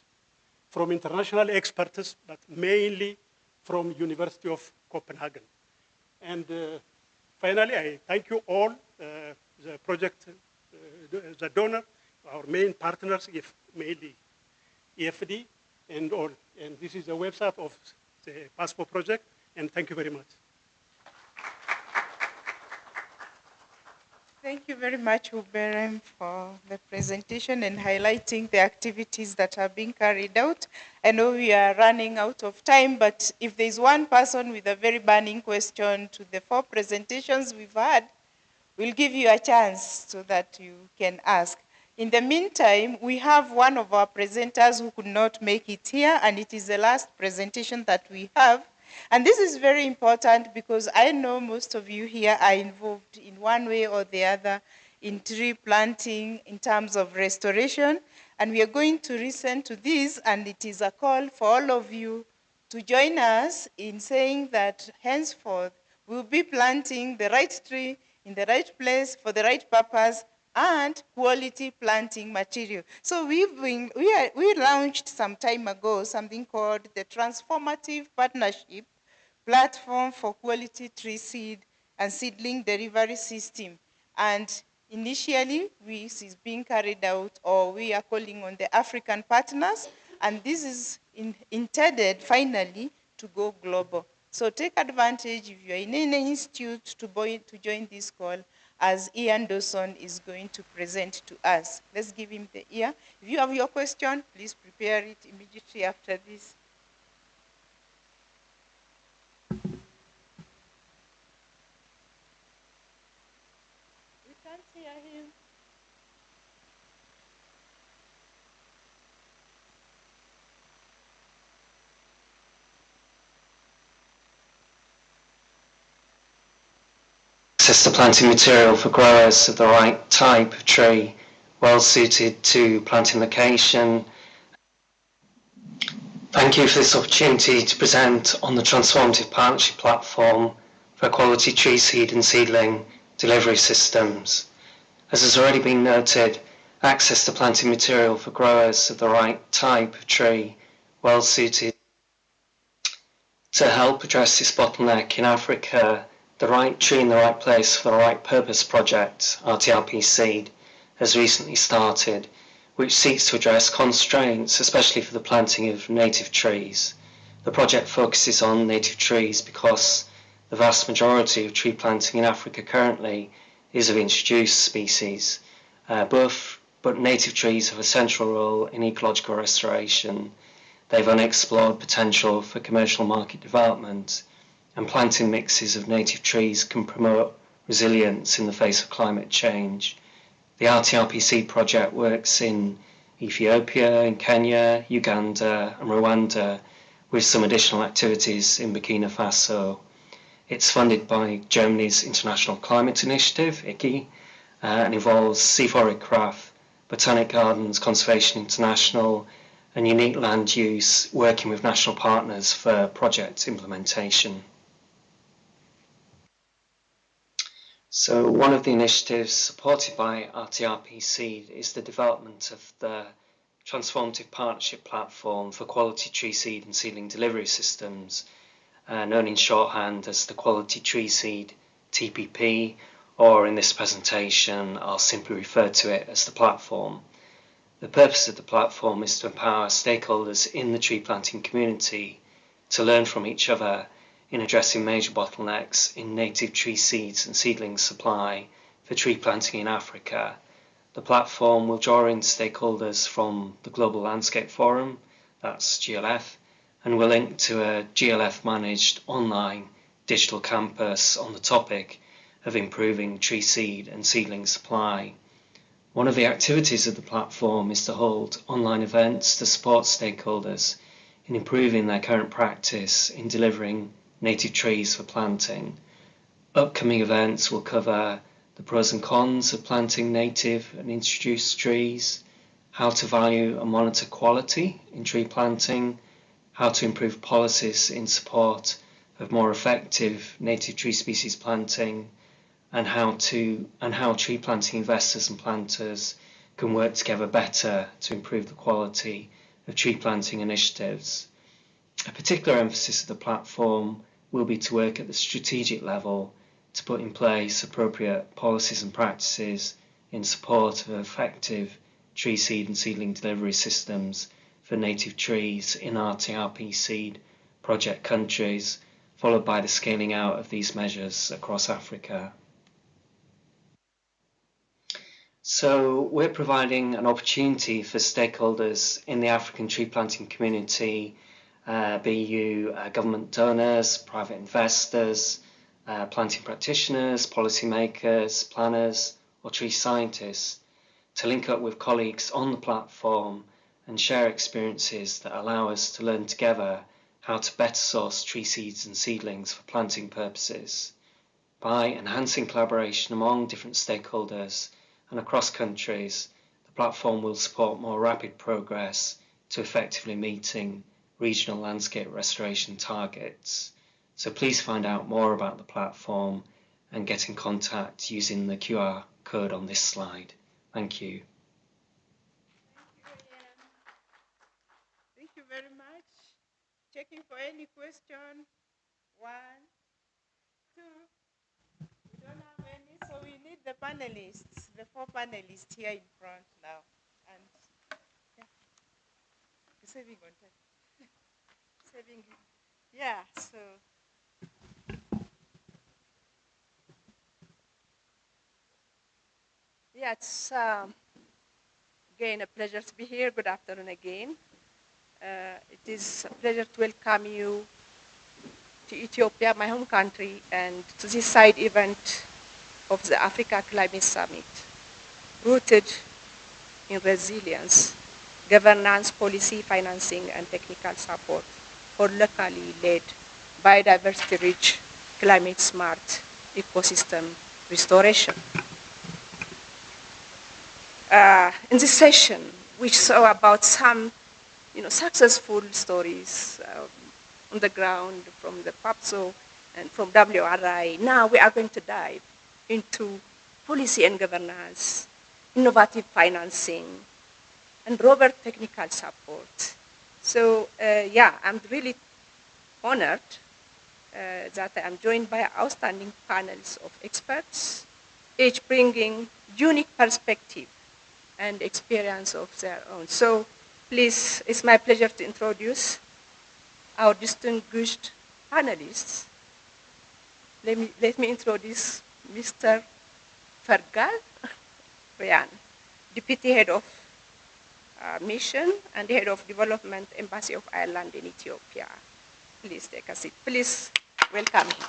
from international experts, but mainly from University of Copenhagen. And finally, I thank you all, the project, the donor, our main partners, mainly EFD, and all. And this is the website of the PASPO project, and thank you very much. Thank you very much, Uberem, for the presentation and highlighting the activities that are being carried out. I know we are running out of time, but if there's one person with a very burning question to the 4 presentations we've had, we'll give you a chance so that you can ask. In the meantime, we have one of our presenters who could not make it here, and it is the last presentation that we have. And this is very important because I know most of you here are involved in one way or the other in tree planting in terms of restoration. And we are going to listen to this, and it is a call for all of you to join us in saying that henceforth we'll be planting the right tree in the right place for the right purpose and quality planting material. So we launched some time ago something called the Transformative Partnership Platform for Quality Tree Seed and Seedling Delivery System. And initially, this is being carried out, or we are calling on the African partners, and this is intended finally to go global. So take advantage if you're in any institute to join this call, as Ian Dawson is going to present to us. Let's give him the ear. If you have your question, please prepare it immediately after this. We can't hear him. Access to planting material for growers of the right type of tree, well suited to planting location. Thank you for this opportunity to present on the Transformative Partnership Platform for Quality Tree Seed and Seedling Delivery Systems. As has already been noted, access to planting material for growers of the right type of tree, well suited to help address this bottleneck in Africa. The Right Tree in the Right Place for the Right Purpose project, RTRP Seed, has recently started, which seeks to address constraints, especially for the planting of native trees. The project focuses on native trees because the vast majority of tree planting in Africa currently is of introduced species. But native trees have a central role in ecological restoration. They have unexplored potential for commercial market development, and planting mixes of native trees can promote resilience in the face of climate change. The RTRP Seed project works in Ethiopia, in Kenya, Uganda, and Rwanda, with some additional activities in Burkina Faso. It's funded by Germany's International Climate Initiative, ICI, and involves CIFOR-ICRAF, Botanic Gardens Conservation International, and Unique Land Use, working with national partners for project implementation. So one of the initiatives supported by RTRP Seed is the development of the Transformative Partnership Platform for Quality Tree Seed and Seedling Delivery Systems, known in shorthand as the Quality Tree Seed TPP, or in this presentation I'll simply refer to it as the platform. The purpose of the platform is to empower stakeholders in the tree planting community to learn from each other in addressing major bottlenecks in native tree seeds and seedlings supply for tree planting in Africa. The platform will draw in stakeholders from the Global Landscape Forum, that's GLF, and will link to a GLF-managed online digital campus on the topic of improving tree seed and seedling supply. One of the activities of the platform is to hold online events to support stakeholders in improving their current practice in delivering native trees for planting. Upcoming events will cover the pros and cons of planting native and introduced trees, how to value and monitor quality in tree planting, how to improve policies in support of more effective native tree species planting, and how tree planting investors and planters can work together better to improve the quality of tree planting initiatives. A particular emphasis of the platform will be to work at the strategic level to put in place appropriate policies and practices in support of effective tree seed and seedling delivery systems for native trees in RTRP seed project countries, followed by the scaling out of these measures across Africa. So we're providing an opportunity for stakeholders in the African tree planting community, be you government donors, private investors, planting practitioners, policymakers, planners, or tree scientists, to link up with colleagues on the platform and share experiences that allow us to learn together how to better source tree seeds and seedlings for planting purposes. By enhancing collaboration among different stakeholders and across countries, the platform will support more rapid progress to effectively meeting regional landscape restoration targets. So please find out more about the platform and get in contact using the QR code on this slide. Thank you. Thank you very much. Checking for any question. 1, 2. We don't have any, so we need the panelists, the 4 panelists here in front now. And yeah, saving on time. Saving, yeah, so. Yeah, it's again a pleasure to be here. Good afternoon again. It is a pleasure to welcome you to Ethiopia, my home country, and to this side event of the Africa Climate Summit, rooted in resilience, governance, policy, financing, and technical support for locally led, biodiversity-rich, climate-smart ecosystem restoration. In this session, we saw about some successful stories on the ground from the PATSPO and from WRI. Now we are going to dive into policy and governance, innovative financing, and robust technical support. So yeah, I'm really honored that I am joined by outstanding panels of experts, each bringing unique perspective and experience of their own. So please, it's my pleasure to introduce our distinguished panelists. Let me introduce Mr. Fergal Ryan, Deputy Head of Mission and Head of Development, Embassy of Ireland in Ethiopia. Please take a seat. Please welcome him.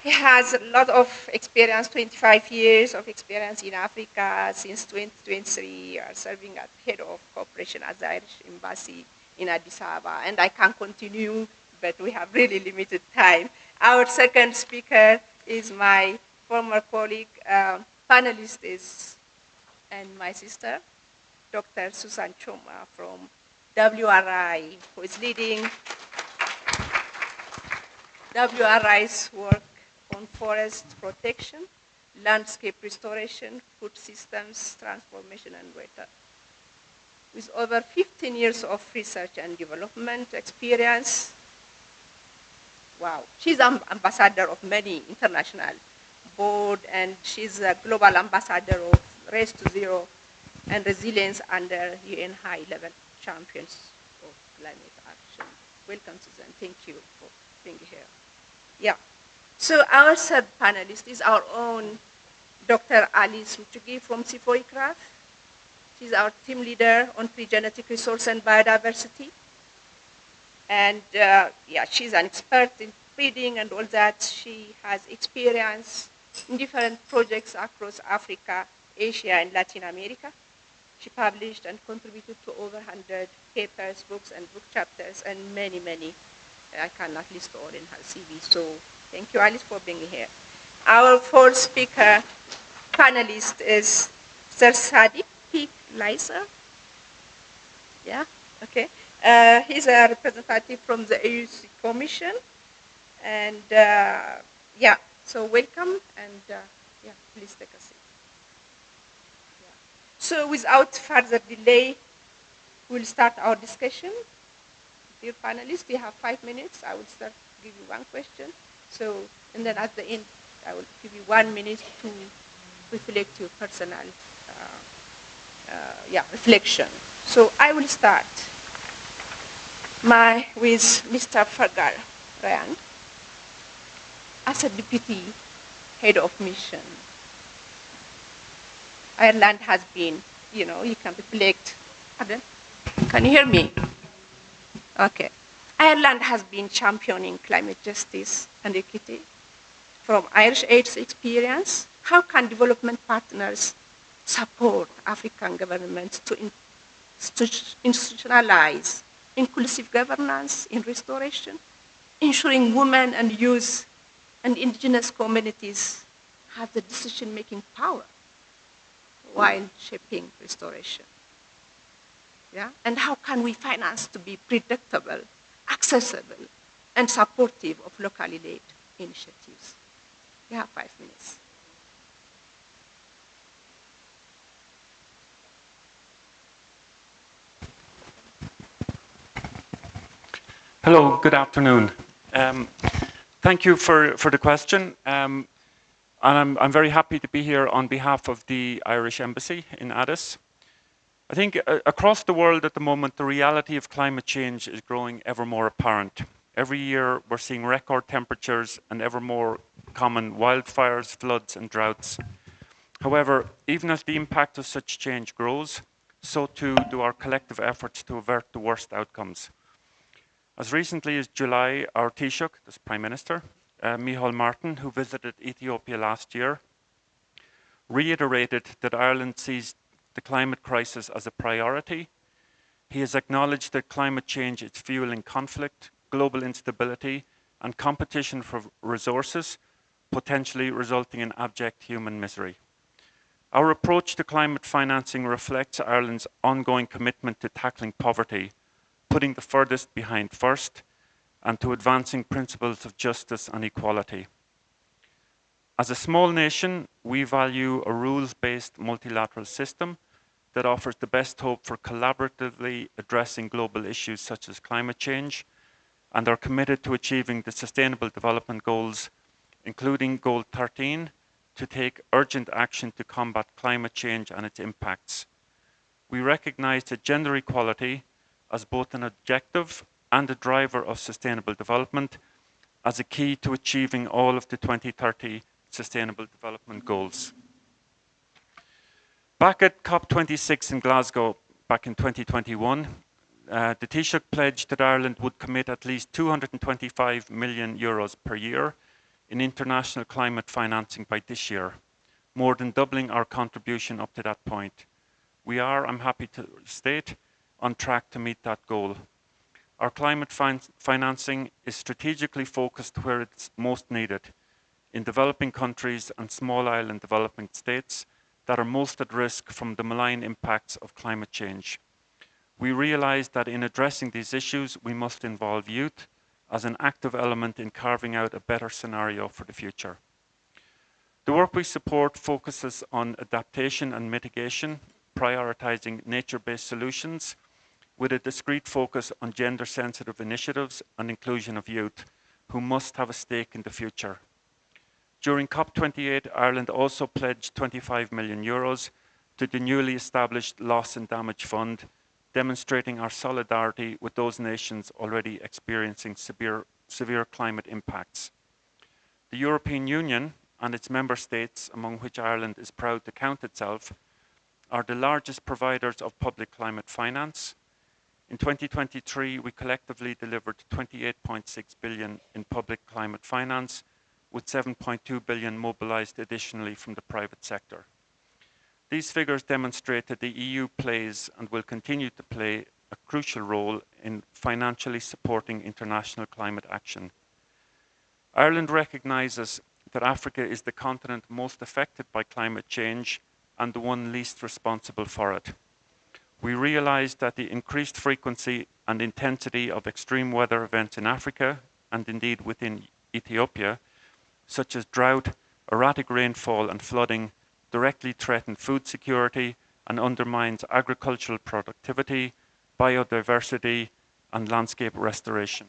he has a lot of experience, 25 years of experience in Africa. Since 2023, serving as head of cooperation at the Irish Embassy in Addis Ababa. And I can continue, but we have really limited time. Our second speaker is my former colleague, panelist and my sister, Dr. Susan Choma from WRI, who is leading WRI's work on forest protection, landscape restoration, food systems transformation, and water. With over 15 years of research and development experience, wow, she's an ambassador of many international boards, and she's a global ambassador of Race to Zero and Resilience under UN high-level champions of climate action. Welcome, Susan. Thank you for being here. Yeah. So our third panelist is our own Dr. Alice Muchugi from CIFOR-ICRAF. She's our team leader on pre-genetic resource and biodiversity. And yeah, she's an expert in breeding and all that. She has experience in different projects across Africa, Asia, and Latin America. She published and contributed to over 100 papers, books, and book chapters, and many, many. I cannot list all in her CV. So thank you, Alice, for being here. Our fourth speaker, panelist, is Sir Sadiq P. Lyser. Yeah, okay. He's a representative from the AUC Commission. And yeah, so welcome, and yeah, please take a seat. Yeah. So without further delay, we'll start our discussion. Dear panelists, we have 5 minutes. I will start give you one question. So, and then at the end, I will give you 1 minute to reflect your personal reflection. So I will start with Mr. Fergal Ryan. As a deputy head of mission, Ireland has been, you can reflect. Pardon? Can you hear me? Okay. Ireland has been championing climate justice and equity. From Irish Aid's experience, how can development partners support African governments to institutionalize inclusive governance in restoration, ensuring women and youth and indigenous communities have the decision-making power while shaping restoration? Yeah? And how can we finance to be predictable, accessible, and supportive of locally led initiatives? You have 5 minutes. Hello, good afternoon. Thank you for the question. And I'm very happy to be here on behalf of the Irish Embassy in Addis. I think across the world at the moment, the reality of climate change is growing ever more apparent. Every year, we're seeing record temperatures and ever more common wildfires, floods, and droughts. However, even as the impact of such change grows, so too do our collective efforts to avert the worst outcomes. As recently as July, our Taoiseach, the Prime Minister, Micheál Martin, who visited Ethiopia last year, reiterated that Ireland sees the climate crisis as a priority. He has acknowledged that climate change is fueling conflict, global instability, and competition for resources, potentially resulting in abject human misery. Our approach to climate financing reflects Ireland's ongoing commitment to tackling poverty, putting the furthest behind first, and to advancing principles of justice and equality. As a small nation, we value a rules-based multilateral system that offers the best hope for collaboratively addressing global issues such as climate change, and are committed to achieving the Sustainable Development Goals, including Goal 13, to take urgent action to combat climate change and its impacts. We recognize that gender equality as both an objective and a driver of sustainable development as a key to achieving all of the 2030 Sustainable Development Goals. Back at COP26 in Glasgow back in 2021, the Taoiseach pledged that Ireland would commit at least €225 million per year in international climate financing by this year, more than doubling our contribution up to that point. We are, I'm happy to state, on track to meet that goal. Our climate financing is strategically focused where it's most needed, in developing countries and small island developing states that are most at risk from the malign impacts of climate change. We realize that in addressing these issues, we must involve youth as an active element in carving out a better scenario for the future. The work we support focuses on adaptation and mitigation, prioritizing nature-based solutions with a discrete focus on gender-sensitive initiatives and inclusion of youth, who must have a stake in the future. During COP28, Ireland also pledged €25 million to the newly established Loss and Damage Fund, demonstrating our solidarity with those nations already experiencing severe climate impacts. The European Union and its member states, among which Ireland is proud to count itself, are the largest providers of public climate finance. In 2023, we collectively delivered 28.6 billion in public climate finance, with 7.2 billion mobilized additionally from the private sector. These figures demonstrate that the EU plays and will continue to play a crucial role in financially supporting international climate action. Ireland recognises that Africa is the continent most affected by climate change and the one least responsible for it. We realise that the increased frequency and intensity of extreme weather events in Africa, and indeed within Ethiopia, such as drought, erratic rainfall and flooding, directly threaten food security and undermines agricultural productivity, biodiversity and landscape restoration.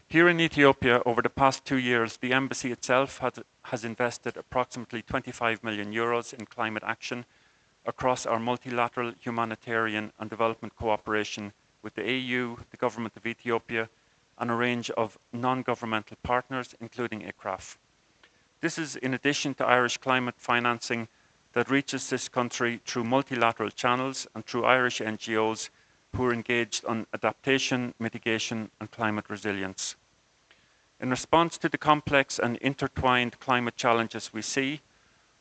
Here in Ethiopia, over the past 2 years, the embassy itself has invested approximately 25 million euros in climate action across our multilateral humanitarian and development cooperation with the AU, the Government of Ethiopia, and a range of non-governmental partners, including ICRAF. This is in addition to Irish climate financing that reaches this country through multilateral channels and through Irish NGOs who are engaged on adaptation, mitigation, and climate resilience. In response to the complex and intertwined climate challenges we see,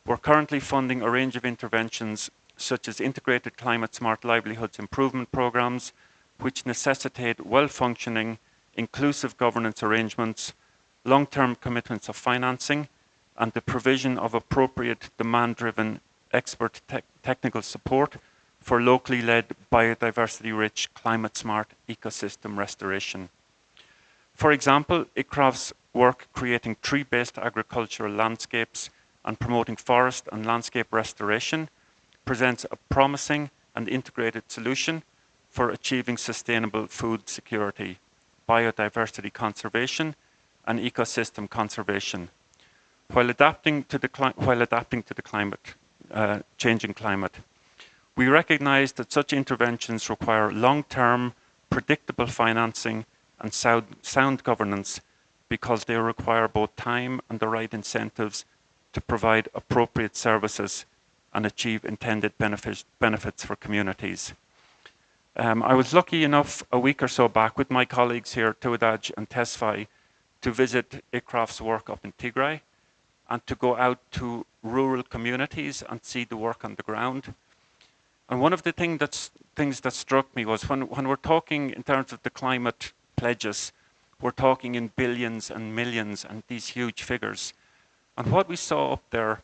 we're currently funding a range of interventions such as integrated climate smart livelihoods improvement programs, which necessitate well-functioning, inclusive governance arrangements, long-term commitments of financing, and the provision of appropriate demand-driven expert technical support for locally led biodiversity-rich climate-smart ecosystem restoration. For example, ICRAF's work creating tree-based agricultural landscapes and promoting forest and landscape restoration presents a promising and integrated solution for achieving sustainable food security, biodiversity conservation, and ecosystem conservation, while adapting to the changing climate. We recognize that such interventions require long-term, predictable financing and sound governance because they require both time and the right incentives to provide appropriate services and achieve intended benefits for communities. I was lucky enough a week or so back with my colleagues here, Tuadaj and Tesfaye, to visit ICRAF's work up in Tigray and to go out to rural communities and see the work on the ground. And one of the things that struck me was when we're talking in terms of the climate pledges, we're talking in billions and millions and these huge figures. And what we saw up there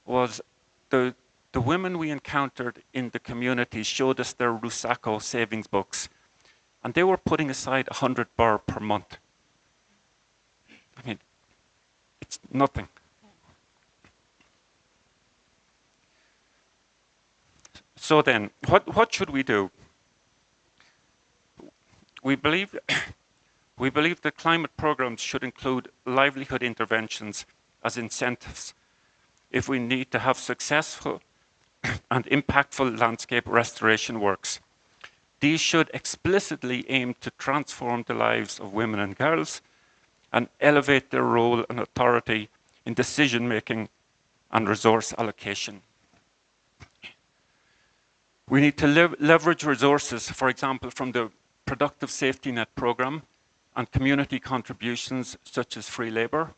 was the women we encountered in the communities showed us their Rusako savings books, and they were putting aside 100 birr per month. I mean, it's nothing. So then, what should we do? We believe that climate programs should include livelihood interventions as incentives if we need to have successful and impactful landscape restoration works. These should explicitly aim to transform the lives of women and girls and elevate their role and authority in decision-making and resource allocation. We need to leverage resources, for example, from the Productive Safety Net program and community contributions such as free labor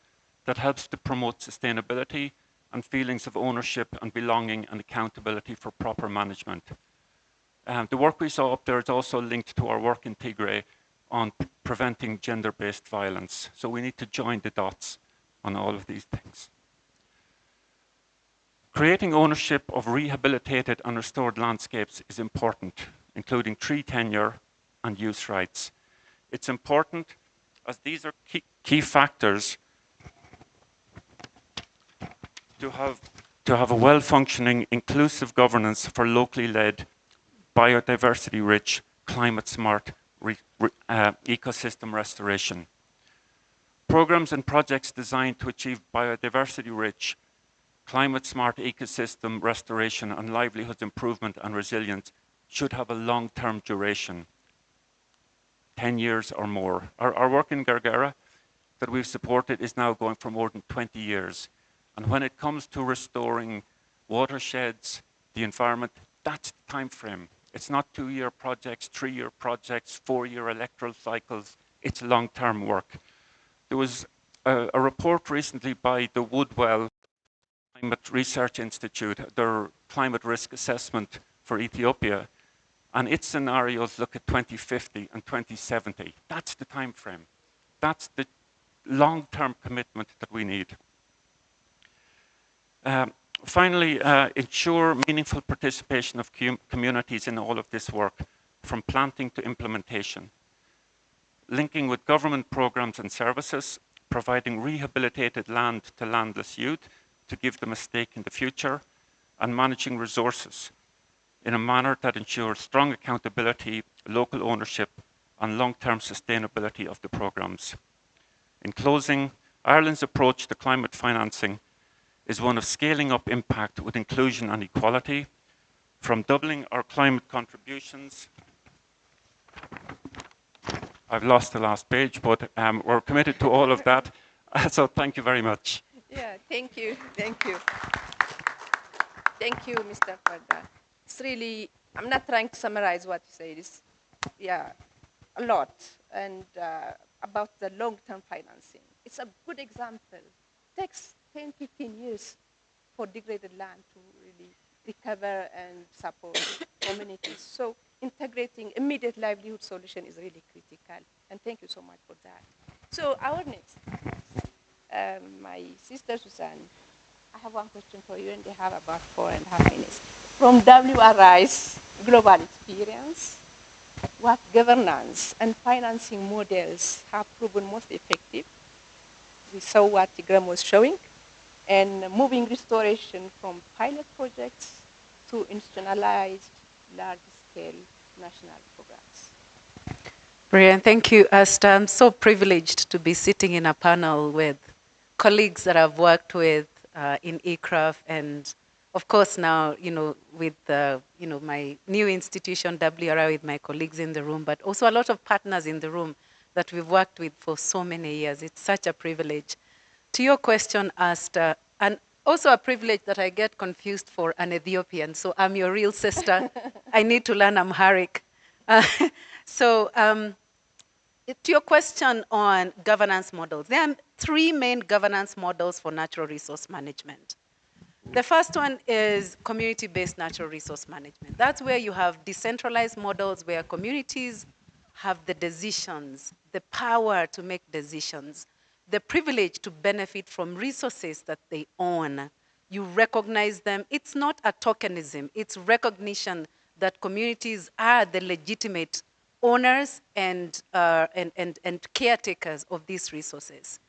that helps to promote sustainability and feelings of ownership and belonging and accountability for proper management. The work we saw up there is also linked to our work in Tigray on preventing gender-based violence. So we need to join the dots on all of these things. Creating ownership of rehabilitated and restored landscapes is important, including tree tenure and use rights. It's important as these are key factors to have a well-functioning, inclusive governance for locally led, biodiversity-rich, climate-smart ecosystem restoration. Programs and projects designed to achieve biodiversity-rich, climate-smart ecosystem restoration and livelihoods improvement and resilience should have a long-term duration, 10 years or more. Our work in Gargara that we've supported is now going for more than 20 years. And when it comes to restoring watersheds, the environment, that's the time frame. It's not 2-year projects, 3-year projects, 4-year electoral cycles. It's long-term work. There was a report recently by the Woodwell Climate Research Institute, their climate risk assessment for Ethiopia, and its scenarios look at 2050 and 2070. That's the time frame. That's the long-term commitment that we need. Finally, ensure meaningful participation of communities in all of this work, from planting to implementation. Linking with government programs and services, providing rehabilitated land to landless youth to give them a stake in the future, and managing resources in a manner that ensures strong accountability, local ownership, and long-term sustainability of the programs. In closing, Ireland's approach to climate financing is one of scaling up impact with inclusion and equality, from doubling our climate contributions. I've lost the last page, but we're committed to all of that. So thank you very much. Yeah, thank you, thank you. Thank you, Mr. Farda. It's really, I'm not trying to summarize what you said. It's, yeah, a lot. And about the long-term financing. It's a good example. It takes 10, 15 years for degraded land to really recover and support communities. So integrating immediate livelihood solution is really critical. And thank you so much for that. So our next, my sister Susan, I have one question for you, and they have about 4.5 minutes. From WRI's global experience, what governance and financing models have proven most effective? We saw what Tigran was showing, and moving restoration from pilot projects to institutionalized, large-scale national programs. Brian, thank you. Asta, I'm so privileged to be sitting in a panel with colleagues that I've worked with in ICRAF, and of course now, with my new institution, WRI, with my colleagues in the room, but also a lot of partners in the room that we've worked with for so many years. It's such a privilege. To your question, Asta, and also a privilege that I get confused for an Ethiopian, so I'm your real sister. I need to learn Amharic. To your question on governance models, there are 3 main governance models for natural resource management. The first one is community-based natural resource management. That's where you have decentralized models where communities have the decisions, the power to make decisions, the privilege to benefit from resources that they own. You recognize them. It's not a tokenism. It's recognition that communities are the legitimate owners and caretakers of these resources.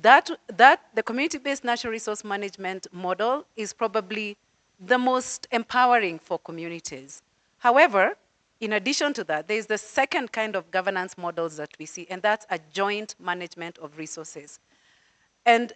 The community-based natural resource management model is probably the most empowering for communities. However, in addition to that, there's the second kind of governance models that we see, and that's a joint management of resources. And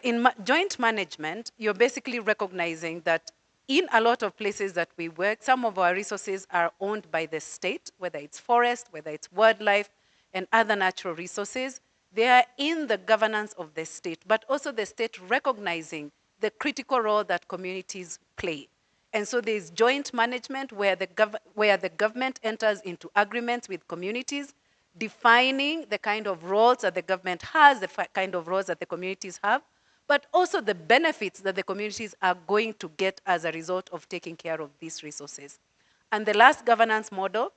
in joint management, you're basically recognizing that in a lot of places that we work, some of our resources are owned by the state, whether it's forest, whether it's wildlife, and other natural resources. They are in the governance of the state, but also the state recognizing the critical role that communities play. And so there's joint management where the government enters into agreements with communities. defining the kind of roles that the government has, the kind of roles that the communities have, but also the benefits that the communities are going to get as a result of taking care of these resources. And the last governance model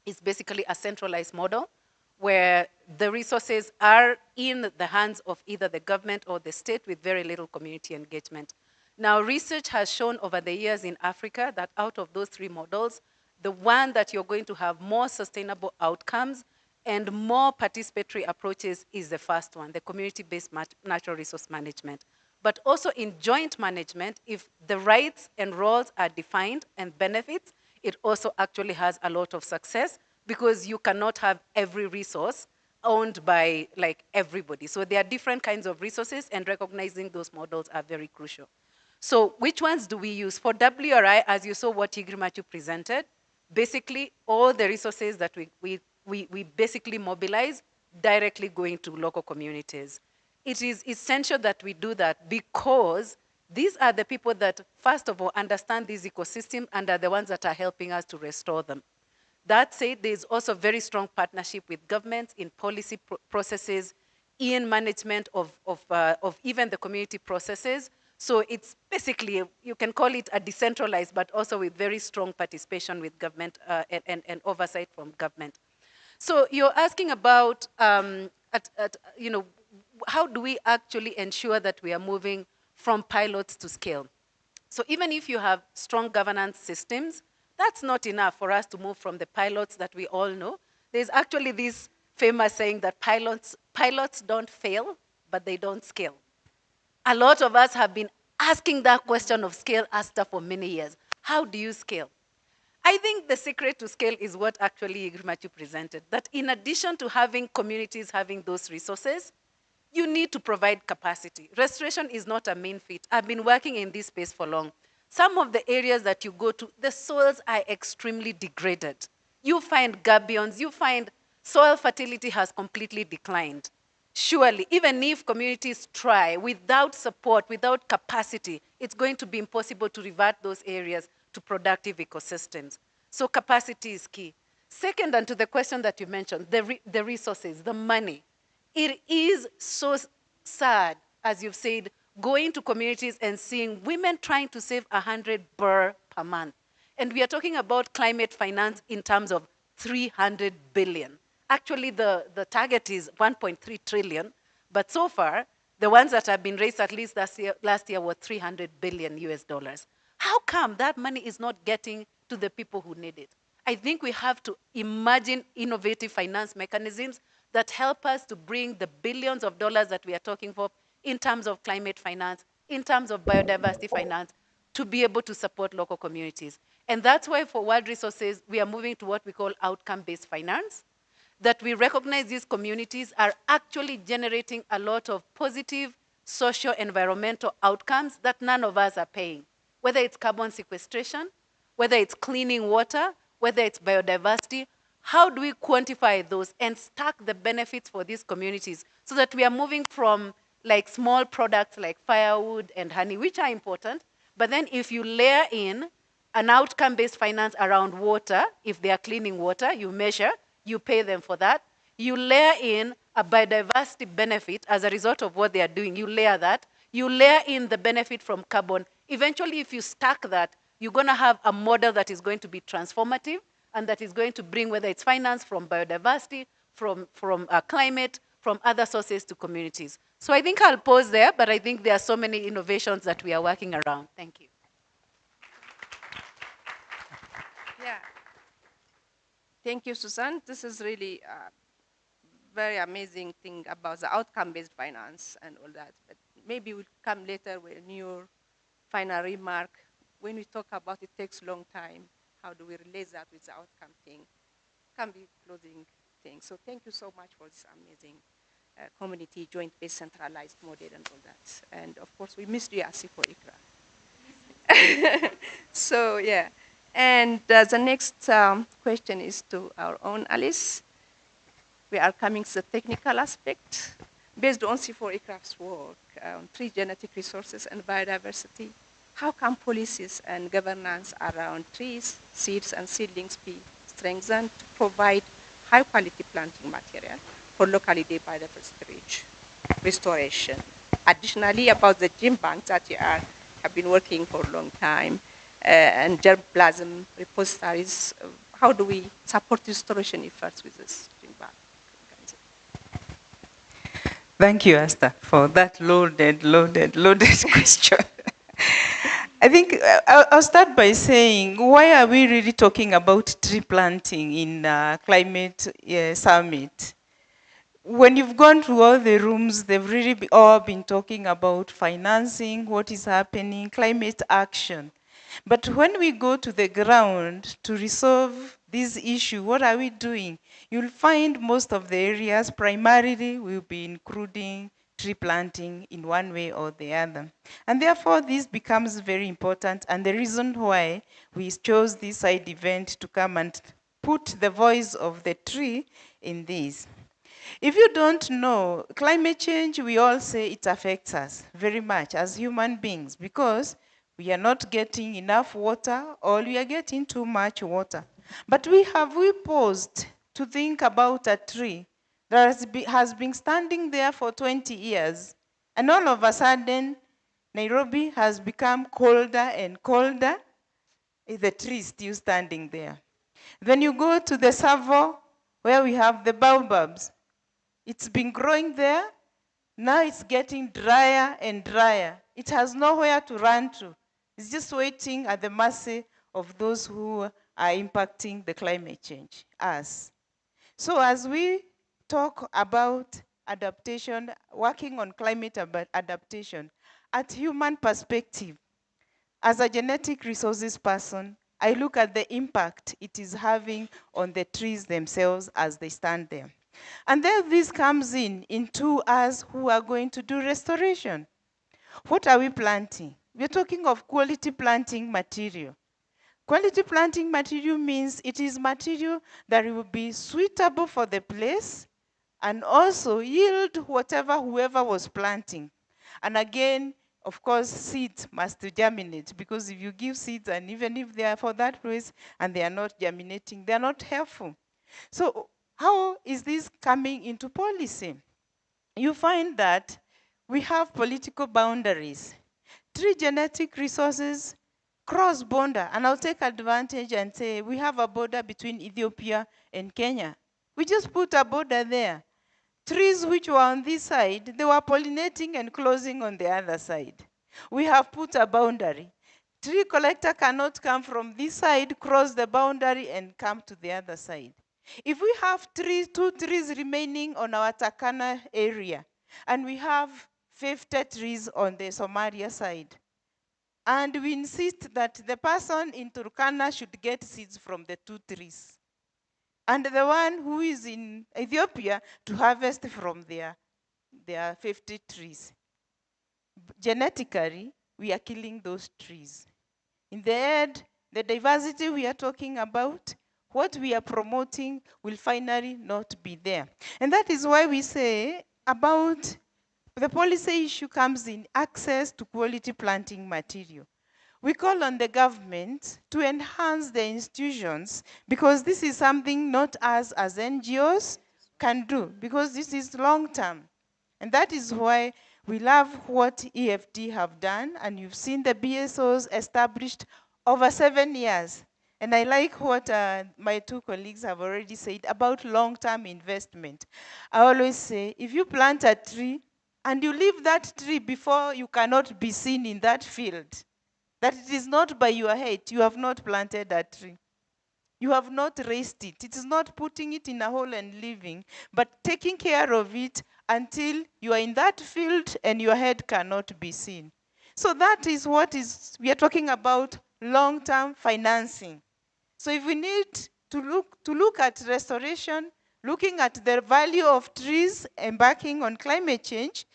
is basically a centralized model where the resources are in the hands of either the government or the state with very little community engagement. Now, research has shown over the years in Africa that out of those three models, the one that you're going to have more sustainable outcomes and more participatory approaches is the first one, the community-based natural resource management. But also in joint management, if the rights and roles are defined and benefits, it also actually has a lot of success because you cannot have every resource owned by like everybody. So there are different kinds of resources and recognizing those models are very crucial. So which ones do we use? For WRI, as you saw what Igrimachu presented, basically all the resources that we basically mobilize directly going to local communities. It is essential that we do that because these are the people that, first of all, understand this ecosystem and are the ones that are helping us to restore them. That said, there's also very strong partnership with governments in policy processes, in management of even the community processes. So it's basically, you can call it a decentralized, but also with very strong participation with government and oversight from government. So you're asking about, you know, how do we actually ensure that we are moving from pilots to scale? So even if you have strong governance systems, that's not enough for us to move from the pilots that we all know. There's actually this famous saying that pilots don't fail, but they don't scale. A lot of us have been asking that question of scale ASTA for many years. How do you scale? I think the secret to scale is what actually Igrimachu presented, that in addition to having communities having those resources, you need to provide capacity. Restoration is not a main feat. I've been working in this space for long. Some of the areas that you go to, the soils are extremely degraded. You find gabions, you find soil fertility has completely declined. Surely, even if communities try, without support, without capacity, it's going to be impossible to revert those areas to productive ecosystems. So capacity is key. Second, and to the question that you mentioned, the resources, the money. It is so sad, as you've said, going to communities and seeing women trying to save 100 birr per month. And we are talking about climate finance in terms of 300 billion. Actually, the target is 1.3 trillion, but so far, the ones that have been raised at least last year were 300 billion US dollars. How come that money is not getting to the people who need it? I think we have to imagine innovative finance mechanisms that help us to bring the billions of dollars that we are talking for in terms of climate finance, in terms of biodiversity finance, to be able to support local communities. And that's why for World Resources, we are moving to what we call outcome-based finance, that we recognize these communities are actually generating a lot of positive social environmental outcomes that none of us are paying, whether it's carbon sequestration, whether it's cleaning water, whether it's biodiversity. How do we quantify those and stack the benefits for these communities so that we are moving from like small products like firewood and honey, which are important, but then if you layer in an outcome-based finance around water, if they are cleaning water, you measure, you pay them for that. You layer in a biodiversity benefit as a result of what they are doing. You layer that. You layer in the benefit from carbon. Eventually, if you stack that, you're going to have a model that is going to be transformative and that is going to bring, whether it's finance from biodiversity, from climate, from other sources to communities. So I think I'll pause there, but I think there are so many innovations that we are working around. Thank you. Yeah. Thank you, Susan. This is really a very amazing thing about the outcome-based finance and all that. But maybe we'll come later with your final remark. When we talk about it takes a long time, how do we relate that with the outcome thing? Can be closing thing. So thank you so much for this amazing community joint-based centralized model and all that. And of course, we missed you at CIFOR-ICRAF. So yeah. And the next question is to our own Alice. We are coming to the technical aspect. Based on CIFOR-ICRAF's work on tree genetic resources and biodiversity, how can policies and governance around trees, seeds, and seedlings be strengthened to provide high quality planting material for locally biodiversity-rich restoration. Additionally, about the gene banks that you have been working for a long time, and germplasm repositories, how do we support restoration efforts with this gene bank? Thank you, Esther, for that loaded question. I think I'll start by saying, why are we really talking about tree planting in climate summit? When you've gone through all the rooms, they've really all been talking about financing, what is happening, climate action. But when we go to the ground to resolve this issue, what are we doing? You'll find most of the areas primarily will be including tree planting in one way or the other. And therefore, this becomes very important. And the reason why we chose this side event to come and put the voice of the tree in this. If you don't know, climate change, we all say it affects us very much as human beings because we are not getting enough water or we are getting too much water. But we paused to think about a tree that has been standing there for 20 years, and all of a sudden, Nairobi has become colder and colder. The tree is still standing there. Then you go to the Tsavo, where we have the baobabs. It's been growing there. Now it's getting drier and drier. It has nowhere to run to. It's just waiting at the mercy of those who are impacting the climate change, us. So as we talk about adaptation, working on climate adaptation, at human perspective, as a genetic resources person, I look at the impact it is having on the trees themselves as they stand there. And then this comes into us who are going to do restoration. What are we planting? We're talking of quality planting material. Quality planting material means it is material that will be suitable for the place and also yield whatever whoever was planting. And again, of course, seeds must germinate because if you give seeds and even if they are for that place and they are not germinating, they are not helpful. So how is this coming into policy? You find that we have political boundaries. Tree genetic resources cross border, and I'll take advantage and say we have a border between Ethiopia and Kenya. We just put a border there. Trees which were on this side, they were pollinating and closing on the other side. We have put a boundary. Tree collector cannot come from this side, cross the boundary, and come to the other side. If we have two trees remaining on our Takana area, and we have 50 trees on the Somalia side, and we insist that the person in Turkana should get seeds from the two trees, and the one who is in Ethiopia to harvest from their 50 trees. Genetically, we are killing those trees. In the end, the diversity we are talking about, what we are promoting will finally not be there. And that is why we say about the policy issue comes in access to quality planting material. We call on the government to enhance the institutions because this is something not us as NGOs can do because this is long term. And that is why we love what EFD have done, and you've seen the BSOs established over 7 years. And I like what my two colleagues have already said about long-term investment. I always say, if you plant a tree and you leave that tree before you cannot be seen in that field, that it is not by your hate, you have not planted that tree. You have not raised it. It is not putting it in a hole and leaving, but taking care of it until you are in that field and your head cannot be seen. So that is what we are talking about long-term financing. So if we need to look at restoration, looking at the value of trees embarking on climate change,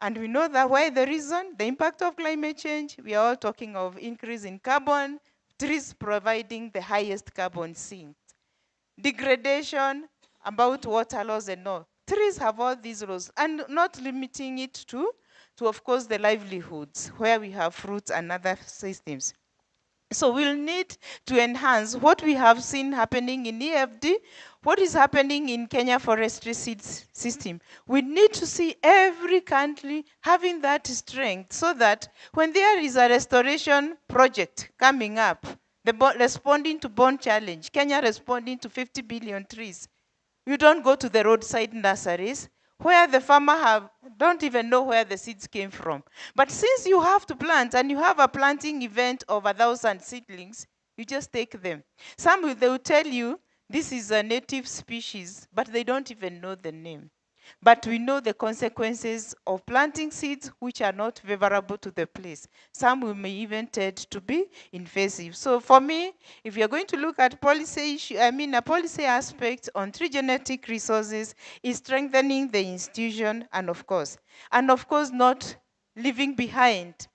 and we know that why the reason, the impact of climate change, we are all talking of increase in carbon, trees providing the highest carbon sink. Degradation, about water loss and all. Trees have all these roles, and not limiting it to of course, the livelihoods, where we have fruits and other systems. So we'll need to enhance what we have seen happening in EFD, what is happening in Kenya forestry seeds system. We need to see every country having that strength so that when there is a restoration project coming up, responding to bond challenge, Kenya responding to 50 billion trees, you don't go to the roadside nurseries where the farmer don't even know where the seeds came from. But since you have to plant and you have a planting event of 1,000 seedlings, you just take them. They will tell you this is a native species, but they don't even know the name. But we know the consequences of planting seeds which are not favorable to the place. Some may even tend to be invasive. So for me, if you're going to look at policy issue, a policy aspect on tree genetic resources is strengthening the institution and of course not leaving behind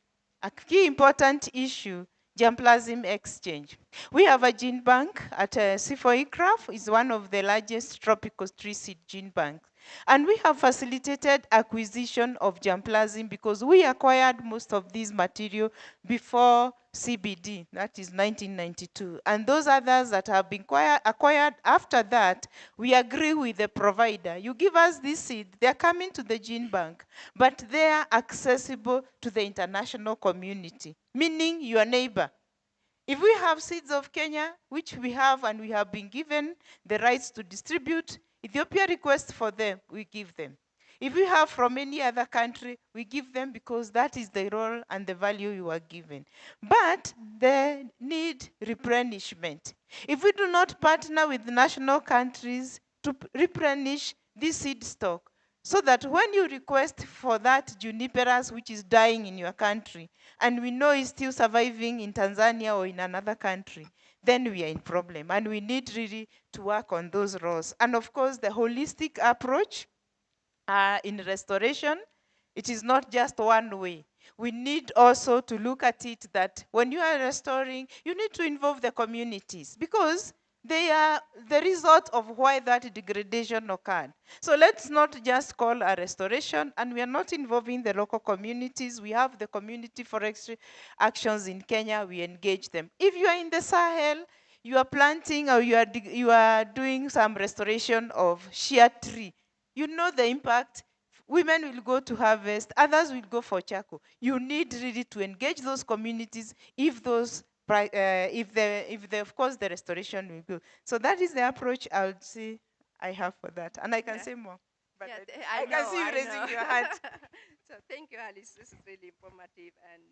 a key important issue, germplasm exchange. We have a gene bank at CIFOR-ICRAF, is one of the largest tropical tree seed gene banks. And we have facilitated acquisition of germplasm because we acquired most of these material before CBD, that is 1992. And those others that have been acquired after that, we agree with the provider. You give us this seed, they're coming to the gene bank, but they are accessible to the international community, meaning your neighbor. If we have seeds of Kenya, which we have and we have been given the rights to distribute, Ethiopia requests for them, we give them. If we have from any other country, we give them because that is the role and the value you are given. But they need replenishment. If we do not partner with national countries to replenish this seed stock, so that when you request for that juniperus which is dying in your country, and we know is still surviving in Tanzania or in another country, then we are in problem. And we need really to work on those roles. And of course, the holistic approach in restoration, it is not just one way. We need also to look at it that when you are restoring, you need to involve the communities because they are the result of why that degradation occurred. So let's not just call a restoration, and we are not involving the local communities. We have the community forestry actions in Kenya, we engage them. If you are in the Sahel, you are planting or you are doing some restoration of shea tree, you know the impact. Women will go to harvest, others will go for charcoal. You need really to engage those communities if of course the restoration will go. So that is the approach I would say I have for that. And I can say more. But Yeah, I can see you raising your hand. So thank you, Alice. This is really informative. And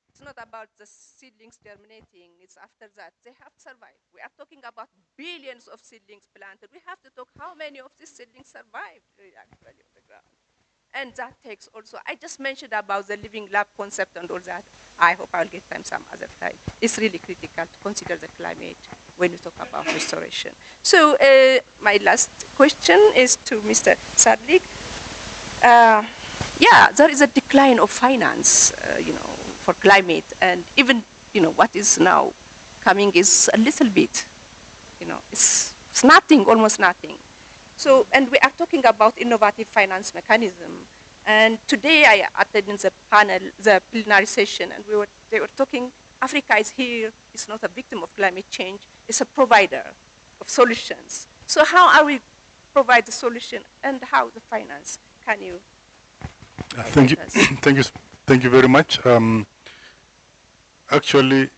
it's not about the seedlings germinating. It's after that. They have survived. We are talking about billions of seedlings planted. We have to talk how many of these seedlings survived actually on the ground. And that takes also, I just mentioned about the living lab concept and all that. I hope I'll get time some other time. It's really critical to consider the climate when you talk about restoration. So my last question is to Mr. Sadlik. There is a decline of finance, for climate, and even, what is now coming is a little bit, it's nothing, almost nothing. So, and we are talking about innovative finance mechanism. And today I attended the panel, the plenary session, and they were talking, Africa is here, it's not a victim of climate change, it's a provider of solutions. So how are we provide the solution and how the finance? Can you? Thank you. Thank you very much. Actually,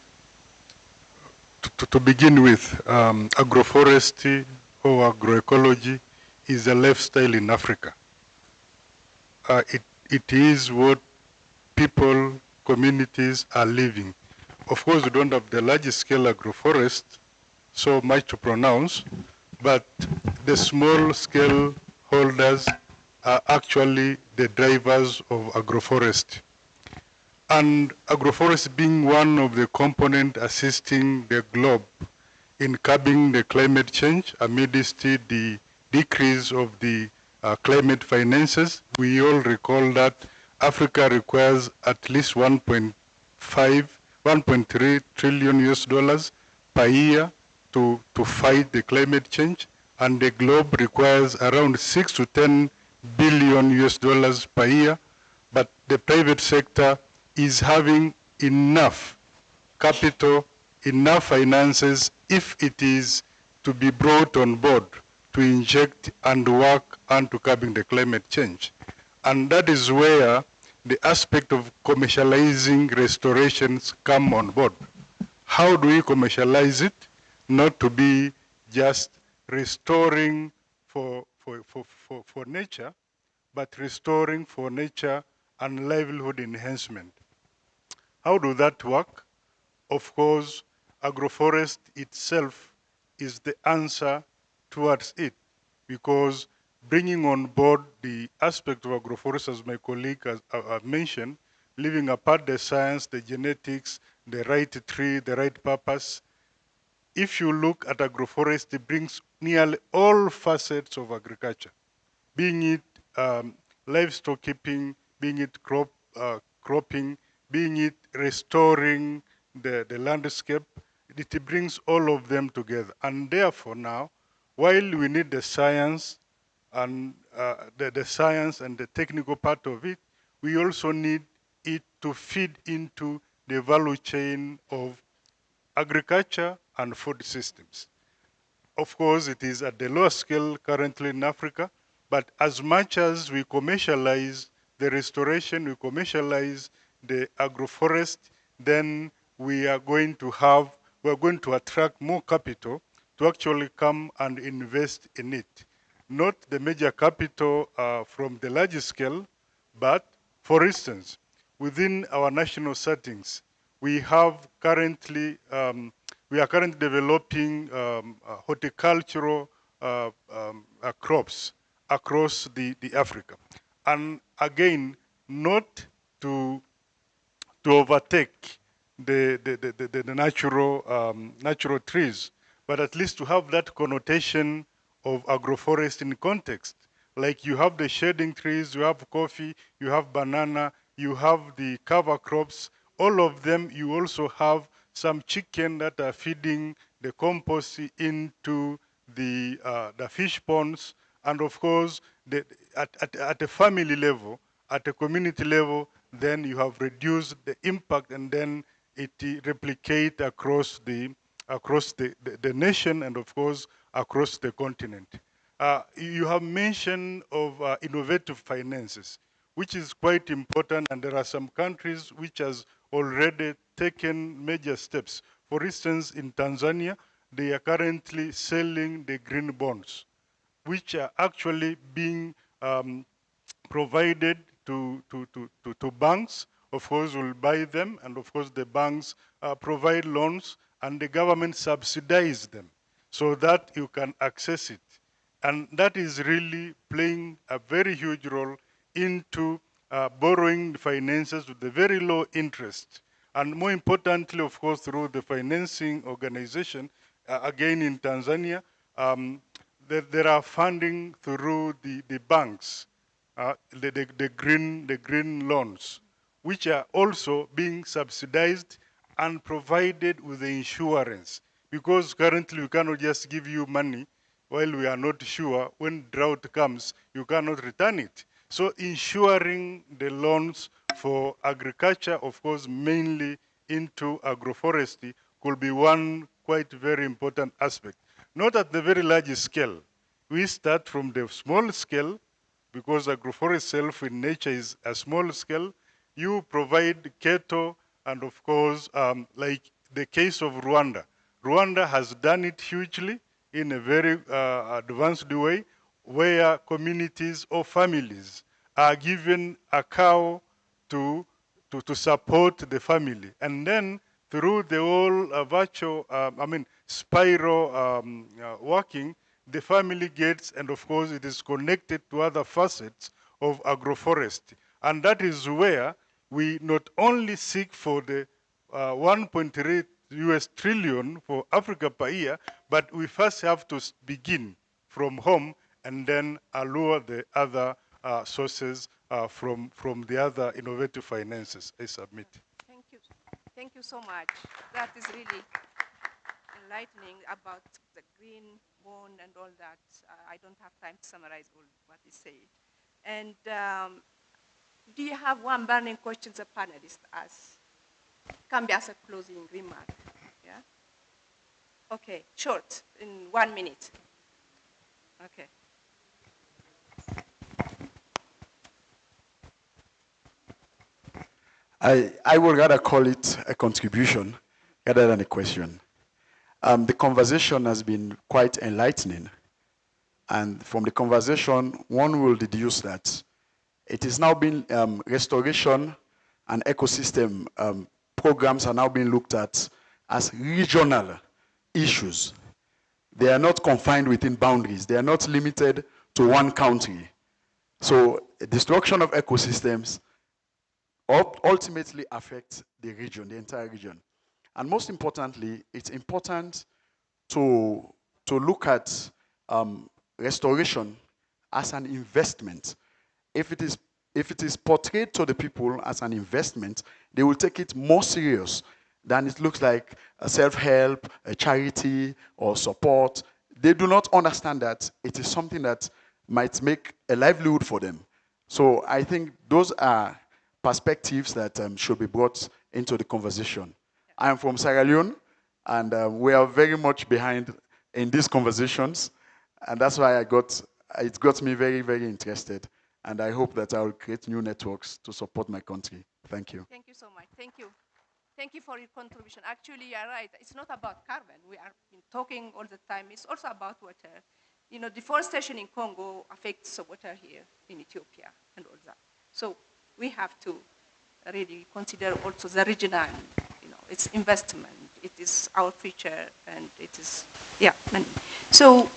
to begin with, agroforestry or agroecology is a lifestyle in Africa. It is what people, communities are living. Of course, we don't have the largest scale agroforest, so much to pronounce, but the small scale holders are actually the drivers of agroforestry. And agroforestry being one of the components assisting the globe in curbing the climate change amidst the decrease of the climate finances. We all recall that Africa requires at least 1.3 trillion US dollars per year to fight the climate change, and the globe requires around 6 to 10 billion US dollars per year, but the private sector is having enough capital, enough finances if it is to be brought on board to inject and work onto curbing the climate change. And that is where the aspect of commercializing restorations come on board. How do we commercialize it? Not to be just restoring for nature, but restoring for nature and livelihood enhancement. How do that work? Of course, agroforest itself is the answer towards it, because bringing on board the aspect of agroforest, as my colleague has mentioned, leaving apart the science, the genetics, the right tree, the right purpose. If you look at agroforest, it brings nearly all facets of agriculture, being it livestock keeping, being it cropping, being it restoring the landscape. It brings all of them together. And therefore now, while we need the science and the science and the technical part of it, we also need it to feed into the value chain of agriculture and food systems. Of course, it is at the lower scale currently in Africa, but as much as we commercialize the restoration, we commercialize the agroforest, then we are going to attract more capital to actually come and invest in it. Not the major capital from the large scale, but for instance, within our national settings, we have currently we are currently developing horticultural crops across the Africa. And again, not to overtake the natural trees, but at least to have that connotation of agroforest in context. Like you have the shading trees, you have coffee, you have banana, you have the cover crops, all of them. You also have some chicken that are feeding the compost into the fish ponds, and of course, at a family level, at a community level, then you have reduced the impact, and then it replicate across the nation, and of course across the continent. You have mentioned of innovative finances, which is quite important, and there are some countries which has already taken major steps. For instance, in Tanzania, they are currently selling the green bonds, which are actually being provided to banks. Of course, will buy them, and of course the banks provide loans, and the government subsidize them so that you can access it. And that is really playing a very huge role into borrowing finances with a very low interest. And more importantly, of course, through the financing organization, again in Tanzania, there are funding through the banks, the green loans, which are also being subsidized and provided with the insurance. Because currently we cannot just give you money while we are not sure when drought comes, you cannot return it. So ensuring the loans for agriculture, of course, mainly into agroforestry, could be one quite very important aspect. Not at the very large scale. We start from the small scale, because agroforest itself in nature is a small scale. You provide cattle, and of course, like the case of Rwanda. Rwanda has done it hugely in a very advanced way, where communities or families are given a cow to support the family. And then through the whole virtual, spiral working, the family gets, and of course it is connected to other facets of agroforestry. And that is where we not only seek for the 1.3 US trillion for Africa per year, but we first have to begin from home and then allure the other sources from the other innovative finances. I submit. Thank you. Thank you so much. That is really enlightening about the green bond and all that. I don't have time to summarize all what he said. And do you have one burning question the panelists ask? Can be as a closing remark. Yeah. Okay, short, in 1 minute. Okay. I would rather call it a contribution rather than a question. The conversation has been quite enlightening. And from the conversation, one will deduce that it is now being restoration and ecosystem programs are now being looked at as regional issues. They are not confined within boundaries. They are not limited to one country. So destruction of ecosystems ultimately affects the region, the entire region. And most importantly, it's important to look at restoration as an investment. If it is portrayed to the people as an investment, they will take it more serious than it looks like a self-help, a charity, or support. They do not understand that it is something that might make a livelihood for them. So I think those are perspectives that should be brought into the conversation. I am from Sierra Leone, and we are very much behind in these conversations, and that's why it got me very, very interested. And I hope that I will create new networks to support my country. Thank you. Thank you so much. Thank you. Thank you for your contribution. Actually, you're right. It's not about carbon. We are talking all the time. It's also about water. You know, deforestation in Congo affects water here in Ethiopia and all that. So we have to really consider also the regional, you know, it's investment. It is our future, and it is, yeah. So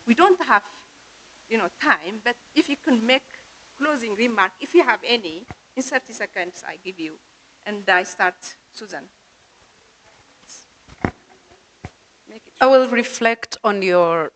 we don't have, you know, time, but if you can make closing remark, if you have any, in 30 seconds I give you, and I start, Susan. I will reflect on your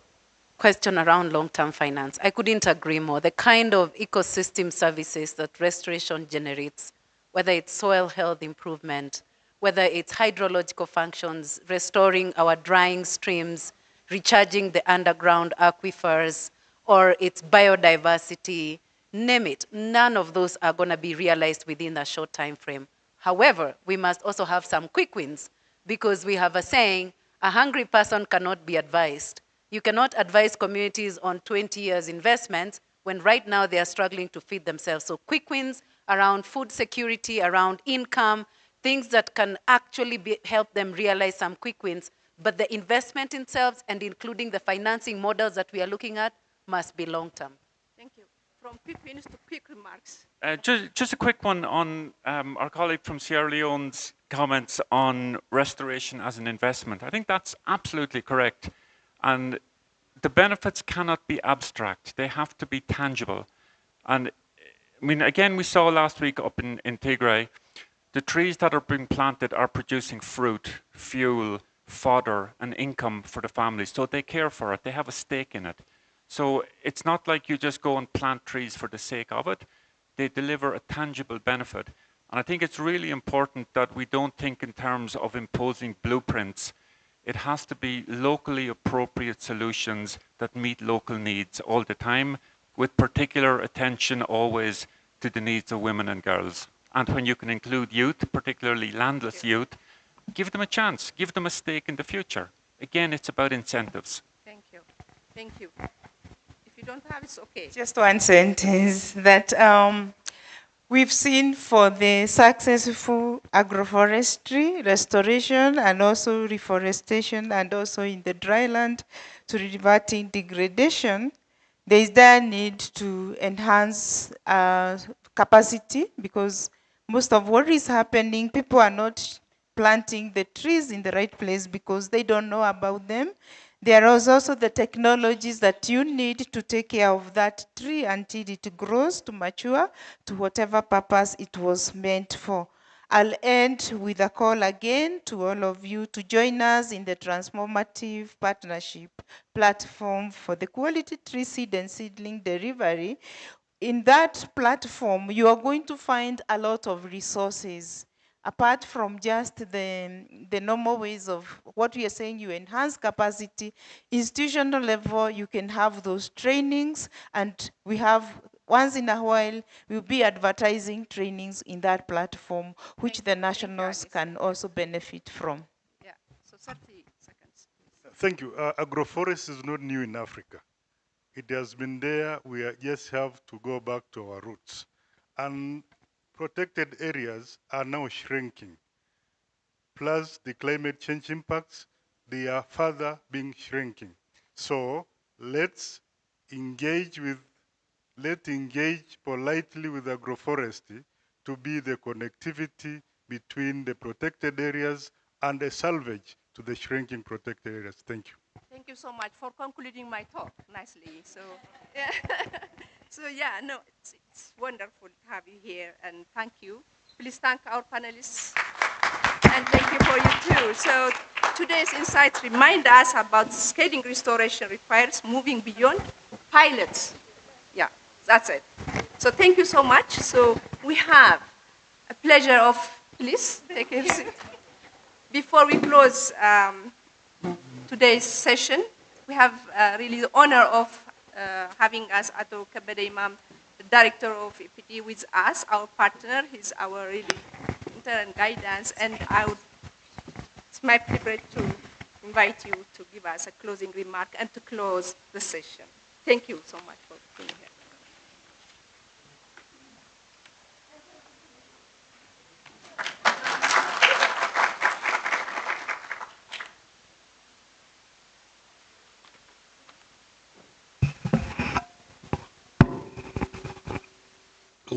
question around long-term finance. I couldn't agree more. The kind of ecosystem services that restoration generates, whether it's soil health improvement, whether it's hydrological functions, restoring our drying streams, recharging the underground aquifers, or it's biodiversity, name it. None of those are going to be realized within a short time frame. However, we must also have some quick wins, because we have a saying, a hungry person cannot be advised. You cannot advise communities on 20 years investments when right now they are struggling to feed themselves. So quick wins around food security, around income, things that can actually help them realize some quick wins. But the investment in themselves and including the financing models that we are looking at must be long-term. Thank you. From quick wins to quick remarks. Just a quick one on our colleague from Sierra Leone's comments on restoration as an investment. I think that's absolutely correct. And the benefits cannot be abstract. They have to be tangible. And I mean, again, we saw last week up in Tigray, the trees that are being planted are producing fruit, fuel, fodder, and income for the families. So they care for it. They have a stake in it. So it's not like you just go and plant trees for the sake of it. They deliver a tangible benefit. And I think it's really important that we don't think in terms of imposing blueprints. It has to be locally appropriate solutions that meet local needs all the time, with particular attention always to the needs of women and girls. And when you can include youth, particularly landless youth, give them a chance, give them a stake in the future. Again, it's about incentives. Thank you. Thank you. If you don't have, it's okay. Just one sentence that we've seen for the successful agroforestry, restoration, and also reforestation, and also in the dryland to reverting degradation, there is there need to enhance capacity, because most of what is happening, people are not planting the trees in the right place because they don't know about them. There are also the technologies that you need to take care of that tree until it grows to mature to whatever purpose it was meant for. I'll end with a call again to all of you to join us in the transformative partnership platform for the quality tree seed and seedling delivery. In that platform, you are going to find a lot of resources. Apart from just the normal ways of what we are saying, you enhance capacity, institutional level, you can have those trainings, and we have once in a while, we'll be advertising trainings in that platform, which the nationals can also benefit from. Yeah, so 30 seconds. Thank you. Agroforest is not new in Africa. It has been there. Just have to go back to our roots. And protected areas are now shrinking. Plus the climate change impacts, they are further being shrinking. So let's engage politely with agroforestry to be the connectivity between the protected areas and the salvage to the shrinking protected areas. Thank you. Thank you so much for concluding my talk nicely. So, yeah. So yeah, no, it's wonderful to have you here, and thank you. Please thank our panelists, and thank you for you too. So today's insights remind us about scaling restoration requires moving beyond pilots. Yeah, that's it. So thank you so much. So we have a pleasure of, please take a seat. Before we close today's session, we have really the honor of having us Ato Kabede Imam, the director of EPD, with us, our partner. He's our really mentor and guidance, and it's my privilege to invite you to give us a closing remark and to close the session. Thank you so much for being here.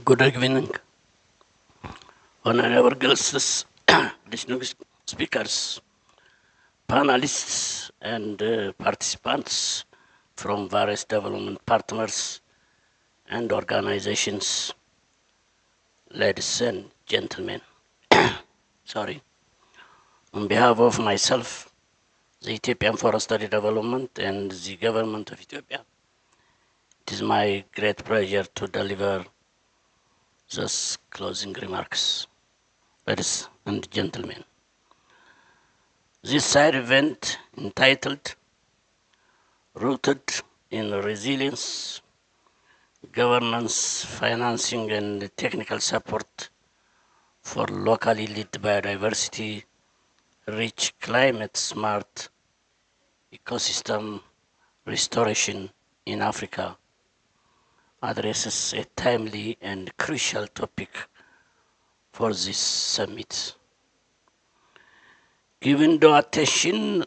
Good evening, honorable guests, distinguished speakers, panelists, and participants from various development partners and organizations, ladies and gentlemen. Sorry. On behalf of myself, the Ethiopian Forestry Development, and the government of Ethiopia, it is my great pleasure to deliver these closing remarks. Ladies and gentlemen, this side event entitled Rooted in Resilience, Governance, Financing and Technical Support for Locally Led Biodiversity, Rich Climate Smart Ecosystem Restoration in Africa addresses a timely and crucial topic for this summit. Given the attention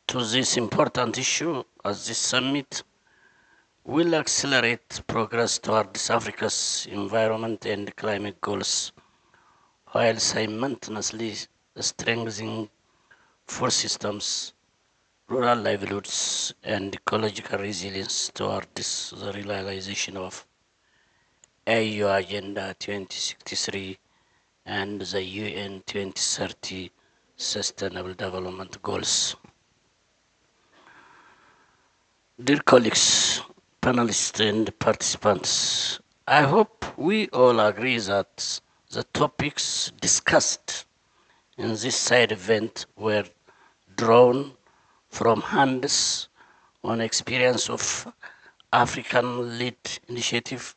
to this important issue as this summit will accelerate progress towards Africa's environment and climate goals while simultaneously strengthening food systems, rural livelihoods, and ecological resilience towards the realization of AU Agenda 2063 and the UN 2030 Sustainable Development Goals. Dear colleagues, panelists, and participants, I hope we all agree that the topics discussed in this side event were drawn from hands-on experience of African-led initiative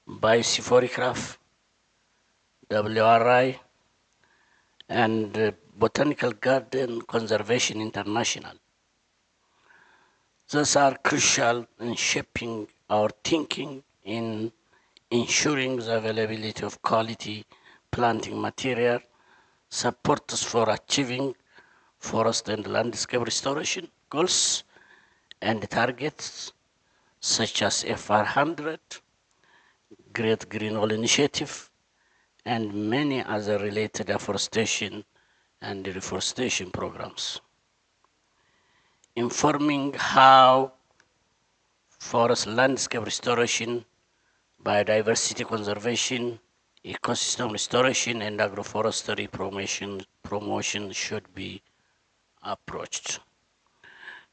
by CIFOR-ICRAF, WRI, and Botanical Garden Conservation International. These are crucial in shaping our thinking in ensuring the availability of quality planting material, supports for achieving forest and landscape restoration goals and targets such as FR100, Great Green Wall Initiative, and many other related afforestation and reforestation programs. Informing how forest landscape restoration, biodiversity conservation, ecosystem restoration, and agroforestry promotion should be approached.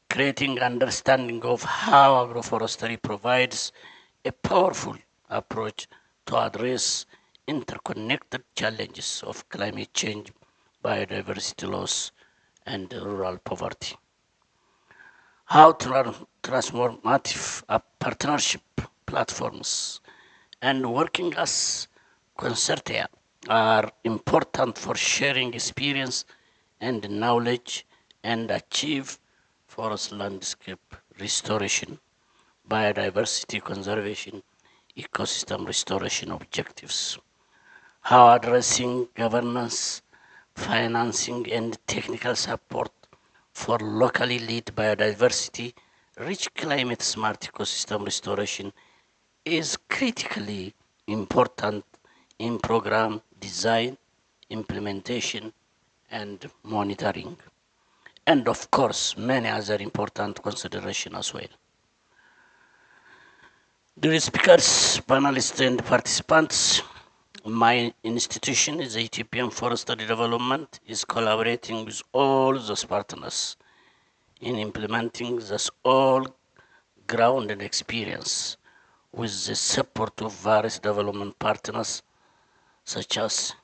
Creating understanding of how agroforestry provides a powerful approach to address interconnected challenges of climate change, biodiversity loss, and rural poverty. How transformative partnership platforms and working as consortia are important for sharing experience and knowledge and achieve forest landscape restoration, biodiversity conservation, ecosystem restoration objectives. How addressing governance, financing, and technical support for locally led biodiversity, rich climate smart ecosystem restoration is critically important in program design, implementation, and monitoring. And of course, many other important considerations as well. Dear speakers, panelists, and participants, my institution, the Ethiopian Forestry Development, is collaborating with all those partners in implementing this all ground and experience with the support of various development partners such as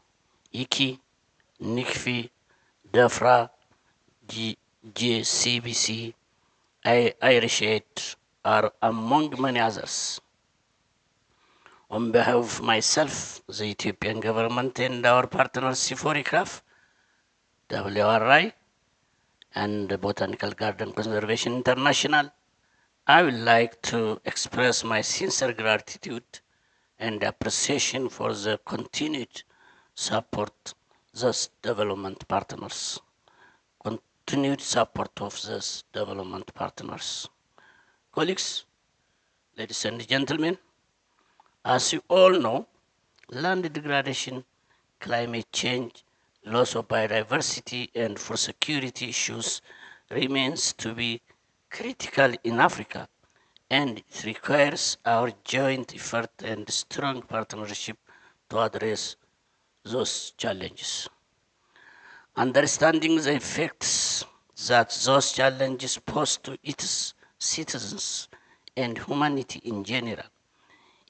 IKI, NICFI, DEFRA, GCBC, Irish Aid are among many others. On behalf of myself, the Ethiopian government, and our partners CIFOR-ICRAF, WRI, and the Botanical Garden Conservation International, I would like to express my sincere gratitude and appreciation for the continued support those development partners. Continued support of those development partners. Colleagues, ladies and gentlemen, as you all know, land degradation, climate change, loss of biodiversity, and food security issues remains to be critical in Africa, and it requires our joint effort and strong partnership to address those challenges. Understanding the effects that those challenges pose to its citizens and humanity in general,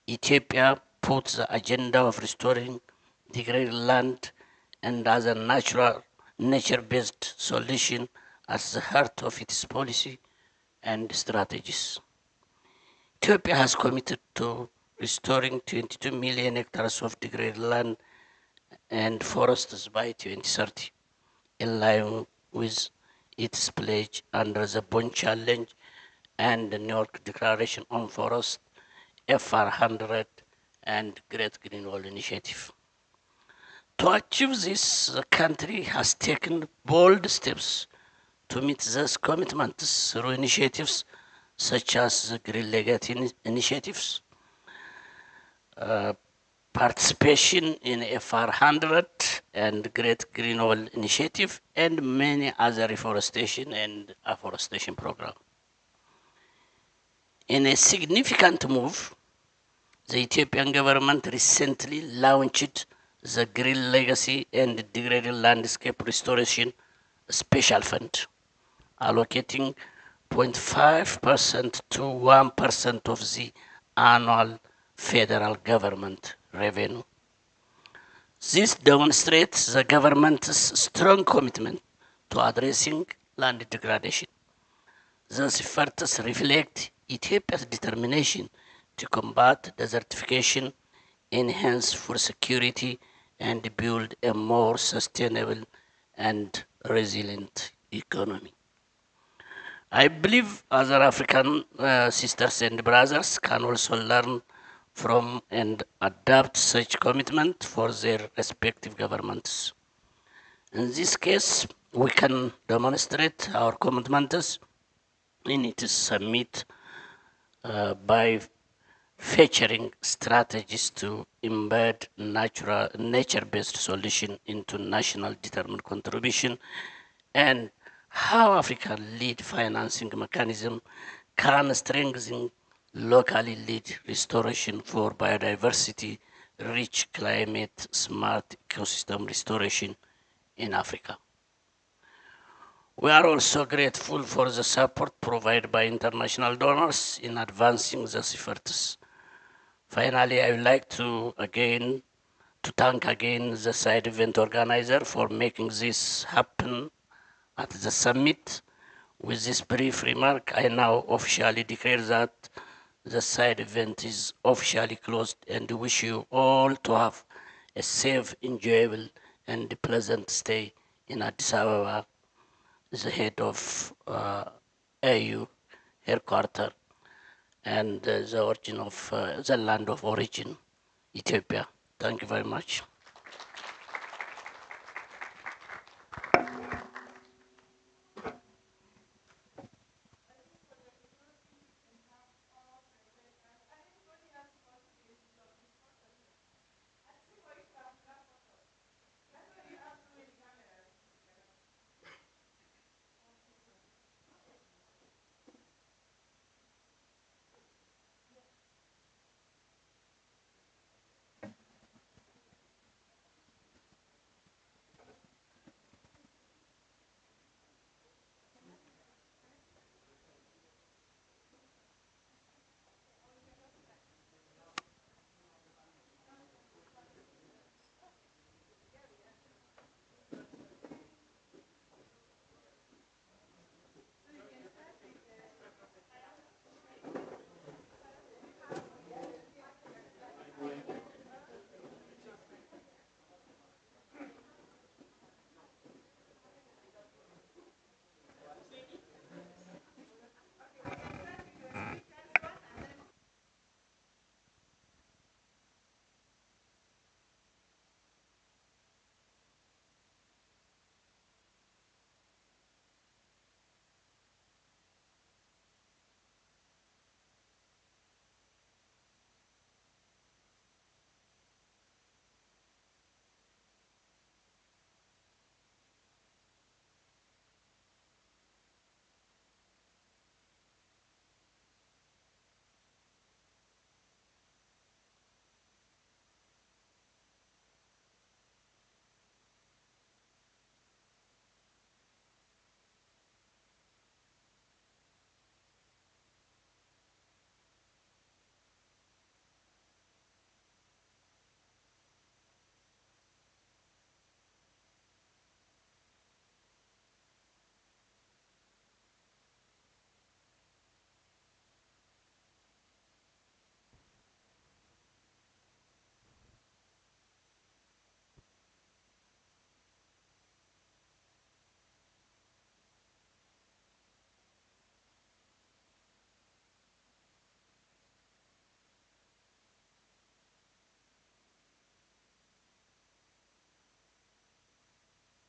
Ethiopia puts the agenda of restoring degraded land and other nature-based solution at the heart of its policy and strategies. Ethiopia has committed to restoring 22 million hectares of degraded land and forests by 2030, in line with its pledge under the Bonn Challenge and the New York Declaration on Forest, FR100, and Great Green Wall Initiative. To achieve this, the country has taken bold steps to meet these commitments through initiatives such as the Green Legacy initiatives, participation in FR100 and Great Green Wall Initiative, and many other reforestation and afforestation programs. In a significant move, the Ethiopian government recently launched the Green Legacy and Degraded Landscape Restoration Special Fund, allocating 0.5% to 1% of the annual federal government revenue. This demonstrates the government's strong commitment to addressing land degradation. These efforts reflect Ethiopia's determination to combat desertification, enhance food security, and build a more sustainable and resilient economy. I believe other African sisters and brothers can also learn from and adapt such commitment for their respective governments. In this case, we can demonstrate our commitments in its summit by featuring strategies to embed nature-based solution into national determined contribution, and how African-led financing mechanism can strengthen locally led restoration for biodiversity, rich climate, smart ecosystem restoration in Africa. We are also grateful for the support provided by international donors in advancing these efforts. Finally, I would like to thank again the side event organizer for making this happen at the summit. With this brief remark, I now officially declare that the side event is officially closed, and wish you all to have a safe, enjoyable, and pleasant stay in Addis Ababa, the head of AU headquarters, and the origin of the land of origin, Ethiopia. Thank you very much.